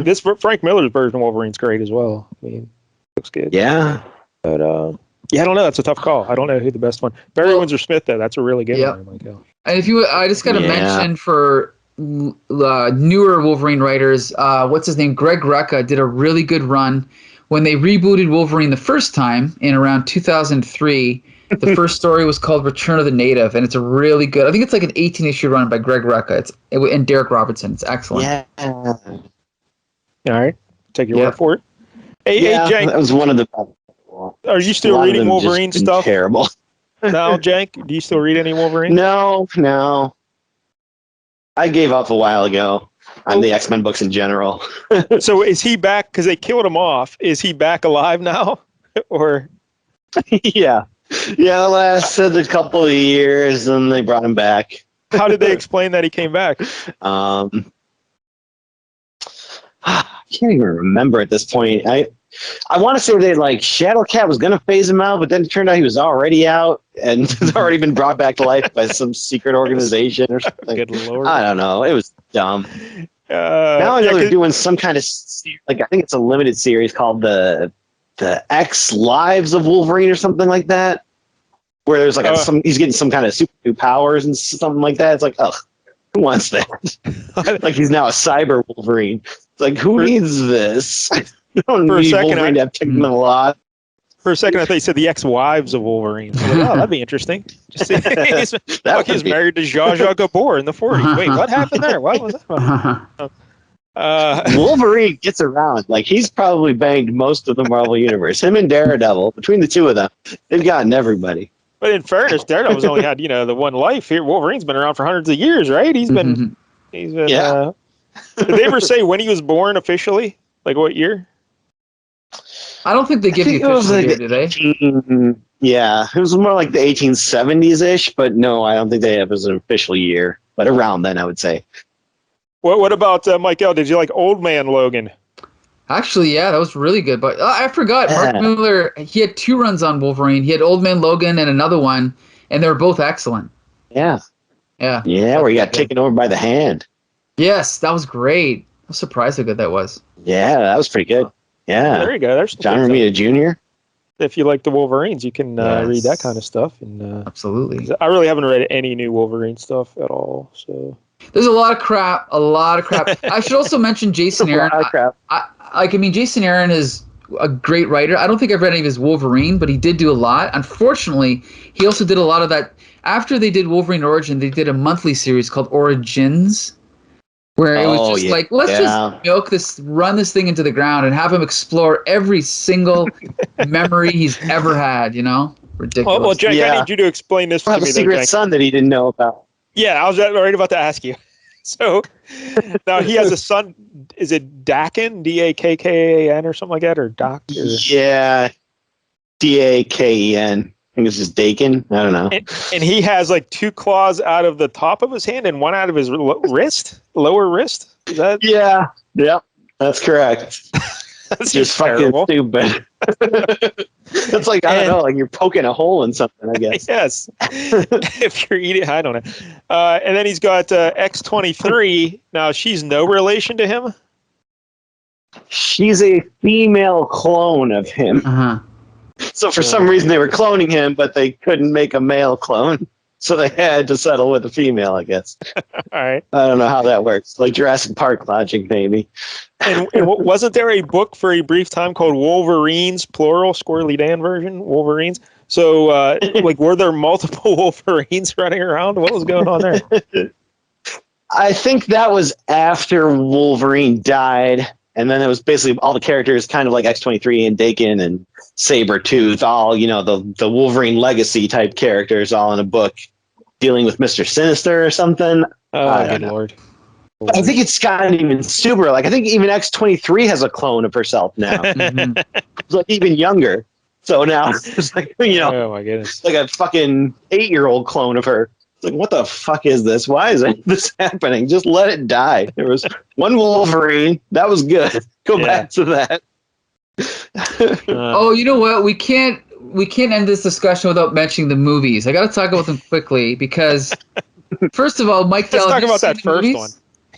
this Frank Miller's version of Wolverine's great as well. I mean, looks good. Yeah. But I don't know. That's a tough call. I don't know who the best one. Barry Windsor Smith, though, that's a really good one. Michael. And I just got to mention for newer Wolverine writers, what's his name? Greg Rucka did a really good run when they rebooted Wolverine the first time in around 2003. The first story was called Return of the Native, and it's a really good. I think it's like an 18-issue run by Greg Rucka. And Derek Robertson. It's excellent. Yeah. All right, take your word for it. Hey, Jank, that was one of the. Are you still reading Wolverine stuff? Terrible. No, Jank, do you still read any Wolverine? No. I gave up a while ago on the X-Men books in general. So is he back? Because they killed him off. Is he back alive now? Or Yeah, it lasted a couple of years, and they brought him back. How did they explain that he came back? I can't even remember at this point. I want to say they Shadowcat was going to phase him out, but then it turned out he was already out and has already been brought back to life by some secret organization or something. Good Lord. I don't know. It was dumb. Now I know they're doing some kind of I think it's a limited series called the X Lives of Wolverine or something like that, where there's he's getting some kind of super new powers and something like that. It's like, ugh, who wants that? Like he's now a cyber Wolverine. It's like, who needs this? You don't need Wolverine to have taken a lot. For a second, I thought you said the ex-wives of Wolverine. Like, oh, that'd be interesting. He's married to Zsa Zsa Gabor in the 40s. Wait, what happened there? What was that? Wolverine gets around. He's probably banged most of the Marvel Universe. Him and Daredevil, between the two of them, they've gotten everybody. But in fairness, Daredevil's only had, the one life here. Wolverine's been around for hundreds of years, right? He's been. Yeah. Did they ever say when he was born officially? Like what year? I don't think they give you official year, do they? Yeah, it was more like the 1870s-ish, but no, I don't think they have as an official year. But around then, I would say. What about Mike L? Did you like Old Man Logan? Actually, yeah, that was really good. But I forgot, Mark Miller, he had 2 runs on Wolverine. He had Old Man Logan and another one, and they were both excellent. Yeah. Yeah. Yeah, where he got taken over by the Hand. Yes, that was great. I was surprised how good that was. Yeah, that was pretty good. Yeah. There you go. There's John Romita Jr. If you like the Wolverines, you can read that kind of stuff. And absolutely. I really haven't read any new Wolverine stuff at all. So there's a lot of crap. I should also mention Jason Aaron. Jason Aaron is a great writer. I don't think I've read any of his Wolverine, but he did do a lot. Unfortunately, he also did a lot of that. After they did Wolverine Origin, they did a monthly series called Origins, where it was just let's just run this thing into the ground and have him explore every single memory he's ever had, Ridiculous. Well, Jack, I need you to explain this to me. A secret son that he didn't know about. Yeah, I was right about to ask you. So now he has a son. Is it Daken? Dakkan or something like that, or Doc? Yeah, Daken. I think this is Dakin. I don't know. And he has 2 claws out of the top of his hand and one out of his wrist, lower wrist. Is that? Yeah. Yep. That's correct. That's just fucking stupid. That's I don't know, you're poking a hole in something, I guess. Yes. If you're eating, I don't know. And then he's got X-23. Now, she's no relation to him? She's a female clone of him. Uh-huh. So for some reason they were cloning him, but they couldn't make a male clone. So they had to settle with a female, I guess. All right. I don't know how that works. Like Jurassic Park logic, maybe. And wasn't there a book for a brief time called Wolverines, plural, Squirrely Dan version, Wolverines? So, were there multiple Wolverines running around? What was going on there? I think that was after Wolverine died. And then it was basically all the characters kind of like X-23 and Daken and Sabretooth, all, the Wolverine legacy type characters all in a book dealing with Mr. Sinister or something. Oh, good Lord. I think it's gotten even stupider. I think even X-23 has a clone of herself now. It's even younger. So now it's oh my goodness. Like a fucking 8-year-old clone of her. It's what the fuck is this? Why is this happening? Just let it die. There was one Wolverine. That was good. Go back to that. You know what? We can't end this discussion without mentioning the movies. I got to talk about them quickly because First of all, Mike Let's Dell, talk have you about that seen the first movies? one.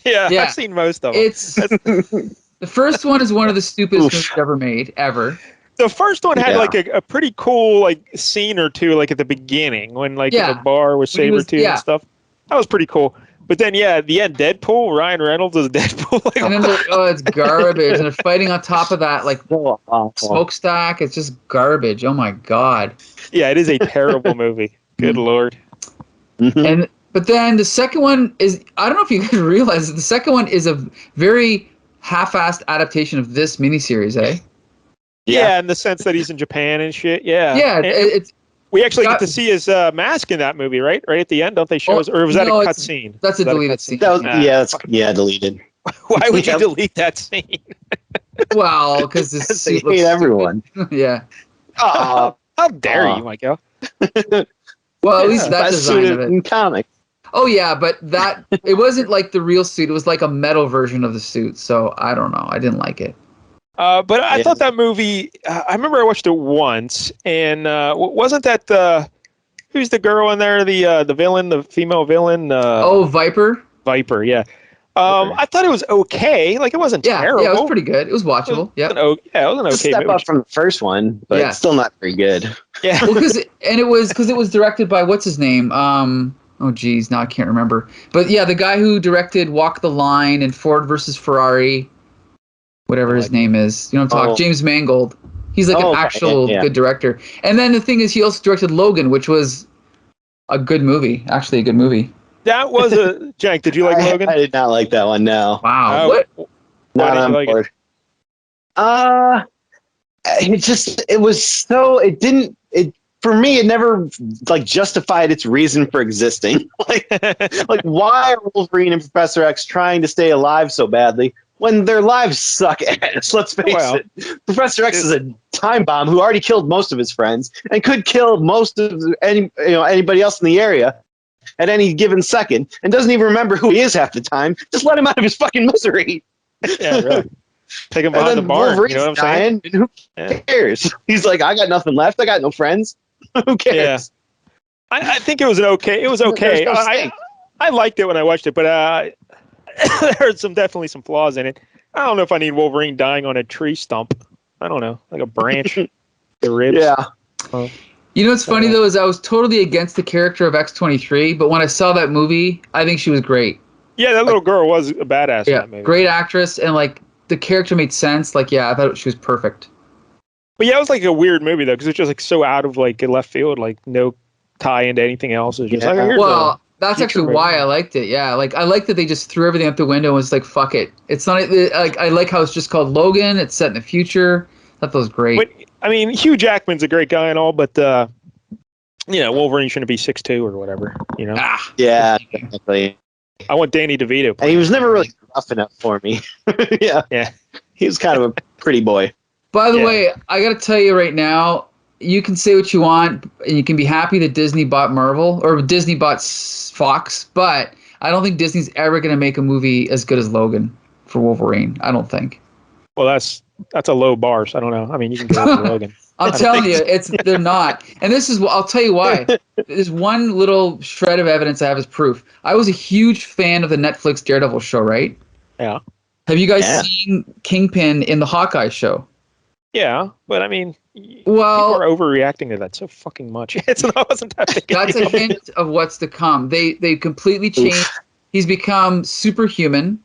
Yeah, Yeah. I've seen most of them. It's the first one is one of the stupidest movies ever made, ever. The first one had like a pretty cool like scene or two, like at the beginning when like in the bar with Sabretooth and stuff. That was pretty cool. But then at the end, Deadpool, Ryan Reynolds is Deadpool. Like, and then it's garbage, and they're fighting on top of that like smokestack. It's just garbage. Oh my god. Yeah, it is a terrible movie. Good lord. Mm-hmm. But then the second one is, I don't know if you guys realize it, the second one is a very half-assed adaptation of this miniseries, eh? Yeah, in the sense that he's in Japan and shit. Yeah. Yeah, we actually get to see his mask in that movie, right? Right at the end, don't they show us? Or was that a cut scene? That's a deleted scene. Deleted. Why would you delete that scene? Well, because this they hate everyone. Yeah. Oh, how dare you, Michael? Well, at least that design of it. In comics. Oh yeah, but it wasn't like the real suit. It was like a metal version of the suit. So I don't know. I didn't like it. But I thought that movie. I remember I watched it once, and wasn't that who's the girl in there? The villain, the female villain. Viper. Viper, yeah. I thought it was okay. Like it wasn't terrible. Yeah, it was pretty good. It was watchable. Yeah, it was an okay step movie. up from the first one, but it's still not very good. Yeah, well, because it was directed by what's his name? Oh geez, now I can't remember. But yeah, the guy who directed Walk the Line and Ford versus Ferrari, whatever his name is. You know what I'm talking? James Mangold. He's like an actual good director. And then the thing is, he also directed Logan, which was a good movie. Actually, a good movie. That was a Jack. Did you like Logan? I did not like that one. No. Wow. What? Not on board. For me, it never like justified its reason for existing. like why are Wolverine and Professor X trying to stay alive so badly when their lives suck ass? Let's face it. Professor X is a time bomb who already killed most of his friends and could kill most of anybody else in the area at any given second, and doesn't even remember who he is half the time. Just let him out of his fucking misery. Yeah, really. Take him behind the barn. Wolverine's you know what I'm saying? Who cares? He's like, I got nothing left. I got no friends. Who cares? Yeah. I think it was okay. It was okay. I liked it when I watched it, but there are definitely some flaws in it. I don't know if I need Wolverine dying on a tree stump. I don't know, like a branch, the ribs. Yeah. You know what's funny though is I was totally against the character of X-23, but when I saw that movie, I think she was great. Yeah, that little girl was a badass in that movie. Great actress, and like the character made sense. Like, I thought she was perfect. But yeah, it was like a weird movie though, because it's just like so out of like left field, like no tie into anything else. It's just that's actually why I liked it. Yeah, like I liked that they just threw everything out the window and was like, "Fuck it." It's not like I like how it's just called Logan. It's set in the future. I thought that was great. But I mean, Hugh Jackman's a great guy and all, but Wolverine shouldn't be 6'2" or whatever. You know? Yeah, definitely. I want Danny DeVito. And he was never really rough enough for me. Yeah. He was kind of a pretty boy. By the way, I got to tell you right now, you can say what you want, and you can be happy that Disney bought Marvel, or Disney bought Fox, but I don't think Disney's ever going to make a movie as good as Logan for Wolverine. I don't think. Well, that's a low bar, so I don't know. I mean, you can go with Logan. I'm telling you, they're not. And this is, I'll tell you why. There's one little shred of evidence I have as proof. I was a huge fan of the Netflix Daredevil show, right? Yeah. Have you guys seen Kingpin in the Hawkeye show? Yeah, but I mean, people are overreacting to that so fucking much. It wasn't that big. That's a hint of what's to come. They completely changed. He's become superhuman.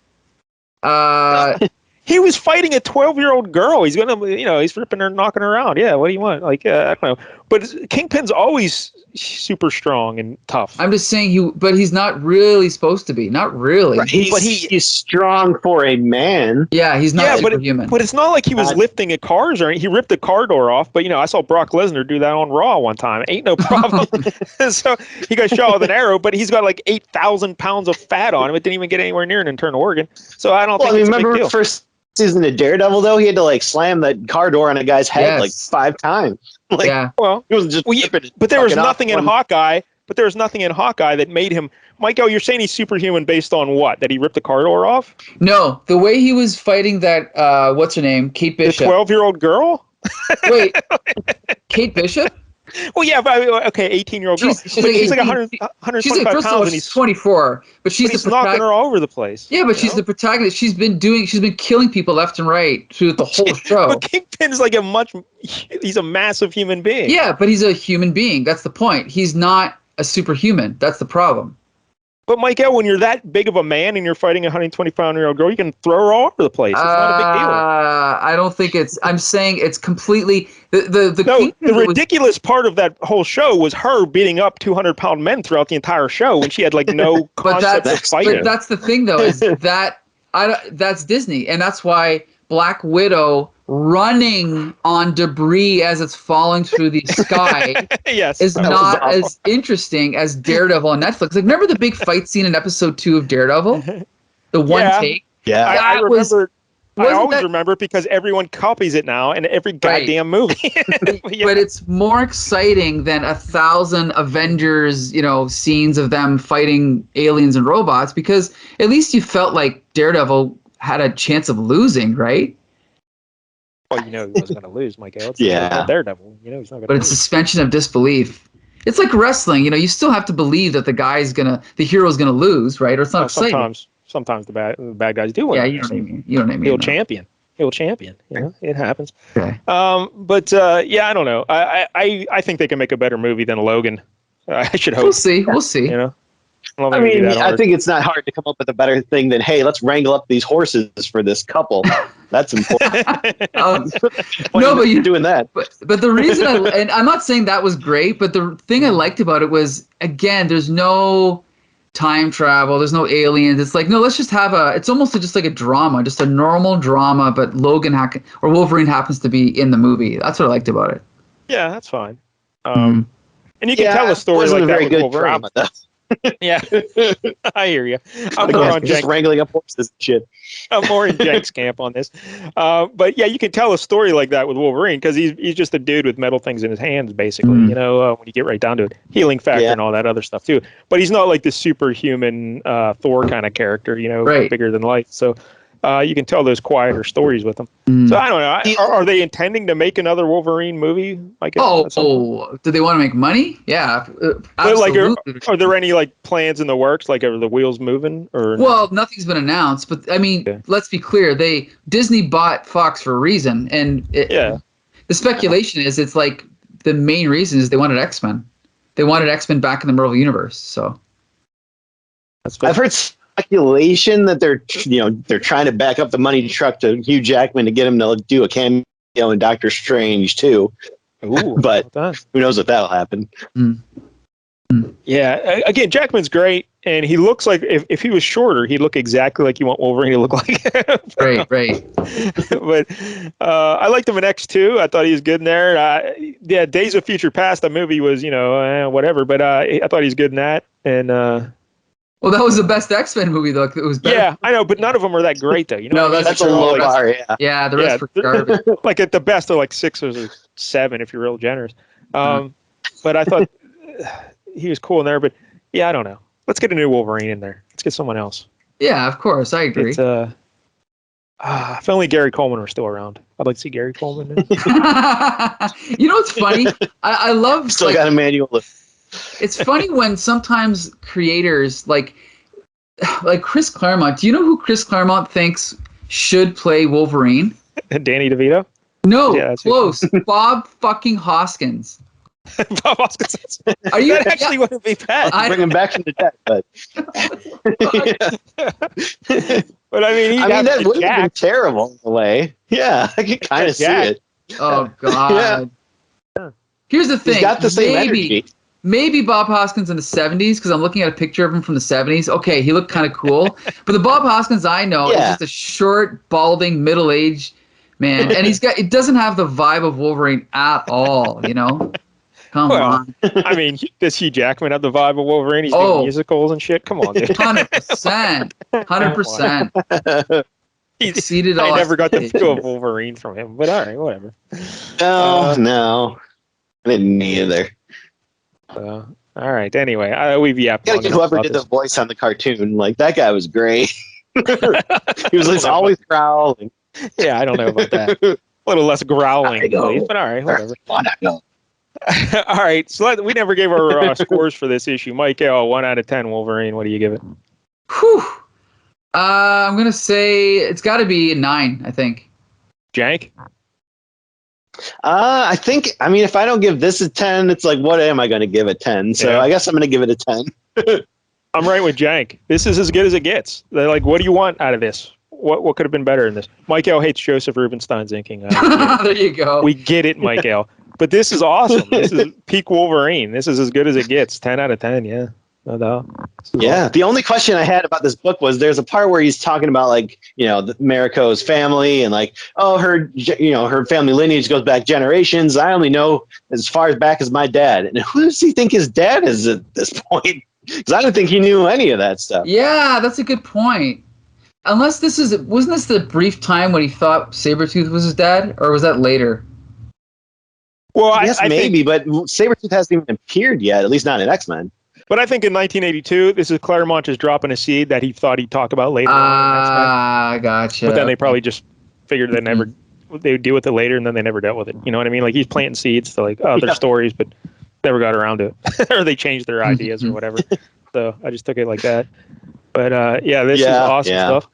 He was fighting a 12-year-old girl. He's he's ripping her, knocking her around. Yeah, what do you want? Like, I don't know. But Kingpin's always super strong and tough. I'm just saying but he's not really supposed to be. Not really. Right. He's strong for a man. Yeah, he's not superhuman. But it's not like he was lifting a cars or he ripped the car door off. But I saw Brock Lesnar do that on Raw one time. Ain't no problem. So he got shot with an arrow, but he's got like 8,000 pounds of fat on him. It didn't even get anywhere near an internal organ. So I don't think it's a big deal. Remember first season of Daredevil though, he had to like slam the car door on a guy's head like 5 times. Well, he wasn't just but there was nothing in Hawkeye. But there was nothing in Hawkeye that made him. Michael, you're saying he's superhuman based on what? That he ripped the car door off? No, the way he was fighting that. What's her name? Kate Bishop. The 12-year-old girl. Wait, Kate Bishop? Well, yeah, but okay, 18-year-old girl. She's like 125 she's like, first of all, pounds, and she's 24, but he's knocking her all over the place. Yeah, but she's the protagonist. She's been killing people left and right through the whole show. But Kingpin's like he's a massive human being. Yeah, but he's a human being. That's the point. He's not a superhuman. That's the problem. But Michael, when you're that big of a man and you're fighting a 125-year-old girl, you can throw her all over the place. It's not a big deal. I don't think it's. I'm saying it's completely the ridiculous part of that whole show was her beating up 200-pound men throughout the entire show when she had like no concept of fighting. But that's the thing, though, is that that's Disney, and that's why Black Widow running on debris as it's falling through the sky is not as interesting as Daredevil on Netflix. Like, remember the big fight scene in episode 2 of Daredevil? The one take? Yeah. I remember. I always remember it because everyone copies it now in every goddamn movie. But it's more exciting than 1,000 Avengers, scenes of them fighting aliens and robots, because at least you felt like Daredevil had a chance of losing, right? Well, he wasn't going to lose, Michael. It's Daredevil. He's not going to. But it's suspension of disbelief. It's like wrestling. You still have to believe that the hero's gonna lose, right? Or it's not exciting. Sometimes the bad guys do win. Yeah, you know what I mean. He'll champion. It happens. Okay. But I don't know. I think they can make a better movie than Logan. I should hope. We'll see. I think it's not hard to come up with a better thing than, hey, let's wrangle up these horses for this couple. That's important. No, but you're doing that. But the reason and I'm not saying that was great, but the thing I liked about it was, again, there's no time travel, there's no aliens. It's like, no, let's just have it's almost just like a drama, just a normal drama, but Wolverine happens to be in the movie. That's what I liked about it. Yeah, that's fine. And you can tell a story like that very with good Wolverine. drama, though. Yeah, I hear you. I'm more more on just wrangling up horses and shit. I'm more in Jank's camp on this. But yeah, you can tell a story like that with Wolverine because he's just a dude with metal things in his hands, basically. When you get right down to it, healing factor and all that other stuff too. But he's not like the superhuman Thor kind of character, bigger than life. So you can tell those quieter stories with him. So I don't know. Are they intending to make another Wolverine movie? Do they want to make money? Yeah, absolutely. Are there any plans in the works? Are the wheels moving? Or well, nothing's been announced. But I mean, let's be clear. Disney bought Fox for a reason, and the speculation is it's like the main reason is they wanted X-Men. They wanted X-Men back in the Marvel universe. So I've heard speculation that they're trying to back up the money truck to Hugh Jackman to get him to do a cameo in Doctor Strange too. Ooh, but who knows if that'll happen. Yeah, again, Jackman's great, and he looks like if he was shorter, he'd look exactly like you want Wolverine to look like. Right. But I liked him in X2. I thought he was good in there. Days of Future Past, the movie was whatever, but I thought he was good in that, and. Well, that was the best X-Men movie, though. It was better. Yeah, I know, but none of them are that great, though. No, that's a low bar. Yeah, the rest were garbage. Like at the best, they're like 6 or 7 if you're real generous. But I thought he was cool in there. But yeah, I don't know. Let's get a new Wolverine in there. Let's get someone else. Yeah, of course, I agree. It's, if only Gary Coleman were still around. I'd like to see Gary Coleman. You know what's funny? I love still got Emmanuel. It's funny when sometimes creators like Chris Claremont. Do you know who Chris Claremont thinks should play Wolverine? Danny DeVito? No, close. Bob fucking Hoskins. Bob Hoskins. Are you that actually wouldn't be bad? Bring him back from the dead, but. But I mean, that would have been terrible in a way. Yeah, I can kind of see it. Oh God. Yeah. Here's the thing. He's got the same energy. Maybe Bob Hoskins in the 70s, because I'm looking at a picture of him from the 70s. Okay, he looked kind of cool. But the Bob Hoskins I know is just a short, balding, middle-aged man. And it doesn't have the vibe of Wolverine at all, Come on. I mean, does Hugh Jackman have the vibe of Wolverine? He's doing musicals and shit. Come on, dude. 100%. 100%. I never got the feel of Wolverine from him, but all right, whatever. No. I didn't either. All right. Anyway, we've yapped. Whoever did the voice on the cartoon, that guy was great. He was always growling. Yeah, I don't know about that. A little less growling, please. But all right, whatever. All right, so we never gave our scores for this issue. Mike L, 1 out of 10 Wolverine. What do you give it? Whew. I'm going to say it's got to be a 9, I think. Jank? I think, if I don't give this a 10, it's like, what am I going to give a 10? So I guess I'm going to give it a 10. I'm right with Jank. This is as good as it gets. They're like, what do you want out of this? What could have been better in this? Mike L hates Joseph Rubenstein's inking. There you go. We get it, Mike L. But this is awesome. This is peak Wolverine. This is as good as it gets. 10 out of 10, yeah. No doubt. Yeah. Awesome. The only question I had about this book was there's a part where he's talking about Mariko's family and her family lineage goes back generations. I only know as far back as my dad. And who does he think his dad is at this point? Because I don't think he knew any of that stuff. Yeah, that's a good point. Unless wasn't this the brief time when he thought Sabretooth was his dad, or was that later? Well, I maybe, but Sabretooth hasn't even appeared yet, at least not in X-Men. But I think in 1982, this is Claremont just dropping a seed that he thought he'd talk about later on in X-Men. Gotcha. But then they probably just figured they would deal with it later, and then they never dealt with it. You know what I mean? Like, he's planting seeds to other stories, but never got around to it. Or they changed their ideas or whatever. So I just took it like that. But this is awesome stuff.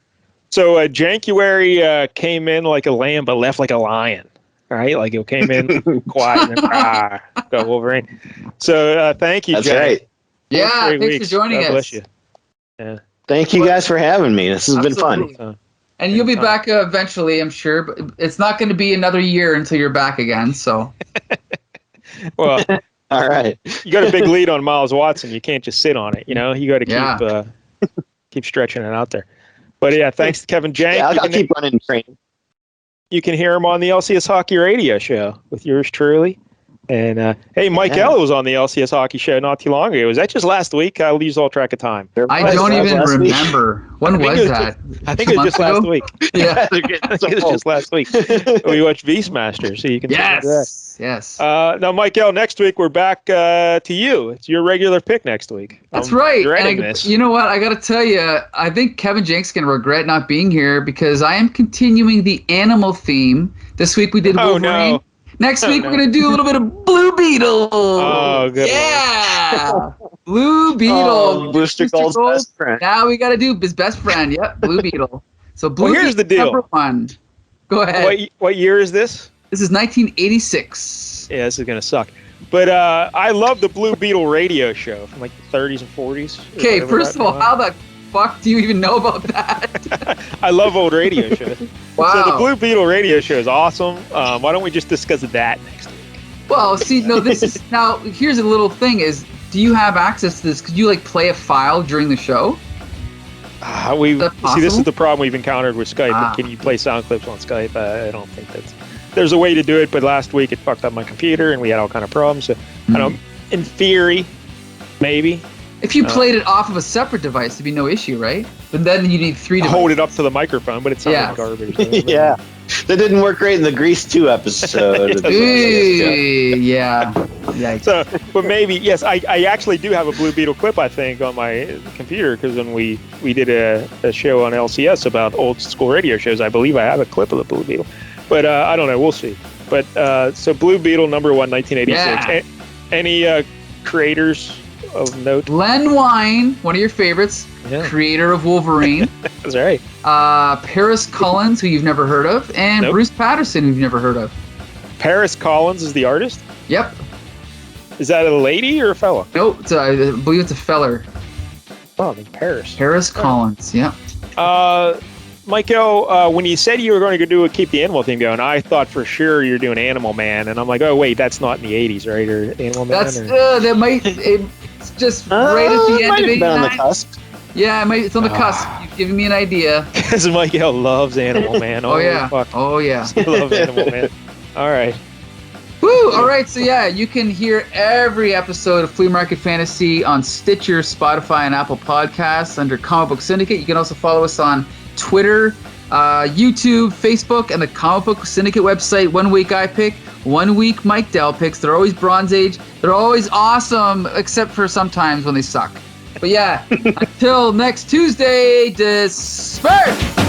So January came in like a lamb, but left like a lion. Right? Like, it came in quiet and then, go Wolverine. So thank you, That's Jack. right. Yeah, thanks for joining us. Bless you. Yeah. Thank you guys for having me. This has been fun. And you'll be back eventually, I'm sure. But it's not going to be another year until you're back again. So. Well, all right. You got a big lead on Miles Watson. You can't just sit on it. You know, you got to keep stretching it out there. But yeah, thanks to Kevin Jank. Yeah, I'll keep running training. You can hear him on the LCS Hockey Radio Show with yours truly. And hey, Mike L was on the LCS Hockey Show not too long ago. Was that just last week? I lose all track of time. I don't even remember. When was that? I think it was just last week. Yeah, I think it was just last week. We watched Beastmaster, so you can. Yes. Now, Mike L, next week we're back to you. It's your regular pick next week. That's right. Dreading this. You know what? I got to tell you, I think Kevin Jank's going to regret not being here because I am continuing the animal theme. This week we did Wolverine. No. Next week, we're going to do a little bit of Blue Beetle. Oh, good. Yeah. Blue Beetle. Booster Gold's best friend. Now we got to do his best friend. Yep, Blue Beetle. So Blue here's the deal. Number 1. Go ahead. What year is this? This is 1986. Yeah, this is going to suck. But I love the Blue Beetle radio show from like the 30s and 40s. Okay, first of all, how the fuck do you even know about that? I love old radio shows. Wow. So the Blue Beetle radio show is awesome. Why don't we just discuss that next week? Well, see, no, this is now. Here's a little thing: is do you have access to this? Could you play a file during the show? See, this is the problem we've encountered with Skype. Can you play sound clips on Skype? I don't think there's a way to do it. But last week it fucked up my computer, and we had all kind of problems. So I don't. In theory, maybe. If you played it off of a separate device, there'd be no issue, right? But then you need 3 devices. Hold it up to the microphone, but it sounds like garbage. Yeah. That didn't work great in the Grease 2 episode. Yeah. So, but maybe, yes, I actually do have a Blue Beetle clip, I think, on my computer, because when we did a show on LCS about old school radio shows, I believe I have a clip of the Blue Beetle. But I don't know, we'll see. But so Blue Beetle, number 1, 1986. Yeah. Any creators of note? Len Wein, one of your favorites, creator of Wolverine. That's right. Paris Cullins, who you've never heard of, and Bruce Patterson, who you've never heard of. Paris Collins is the artist? Yep. Is that a lady or a fella? Nope, I believe it's a feller. Oh, then Paris. Paris Collins, yep. Michael, when you said you were going to keep the animal theme going, I thought for sure you're doing Animal Man, and I'm like, oh wait, that's not in the 80s, right? Or Animal Man? That might. It's just right at the end of it. On the cusp. Yeah, it's on the cusp. You're giving me an idea. Because Michael loves Animal Man. Oh yeah. Fuck. Oh yeah. I love Animal Man. All right. Woo! All right, so yeah, you can hear every episode of Flea Market Fantasy on Stitcher, Spotify, and Apple Podcasts under Comic Book Syndicate. You can also follow us on Twitter, YouTube, Facebook, and the Comic Book Syndicate website. 1 week I pick, 1 week Mike Dell picks. They're always Bronze Age. They're always awesome, except for sometimes when they suck. But yeah, until next Tuesday, disperse!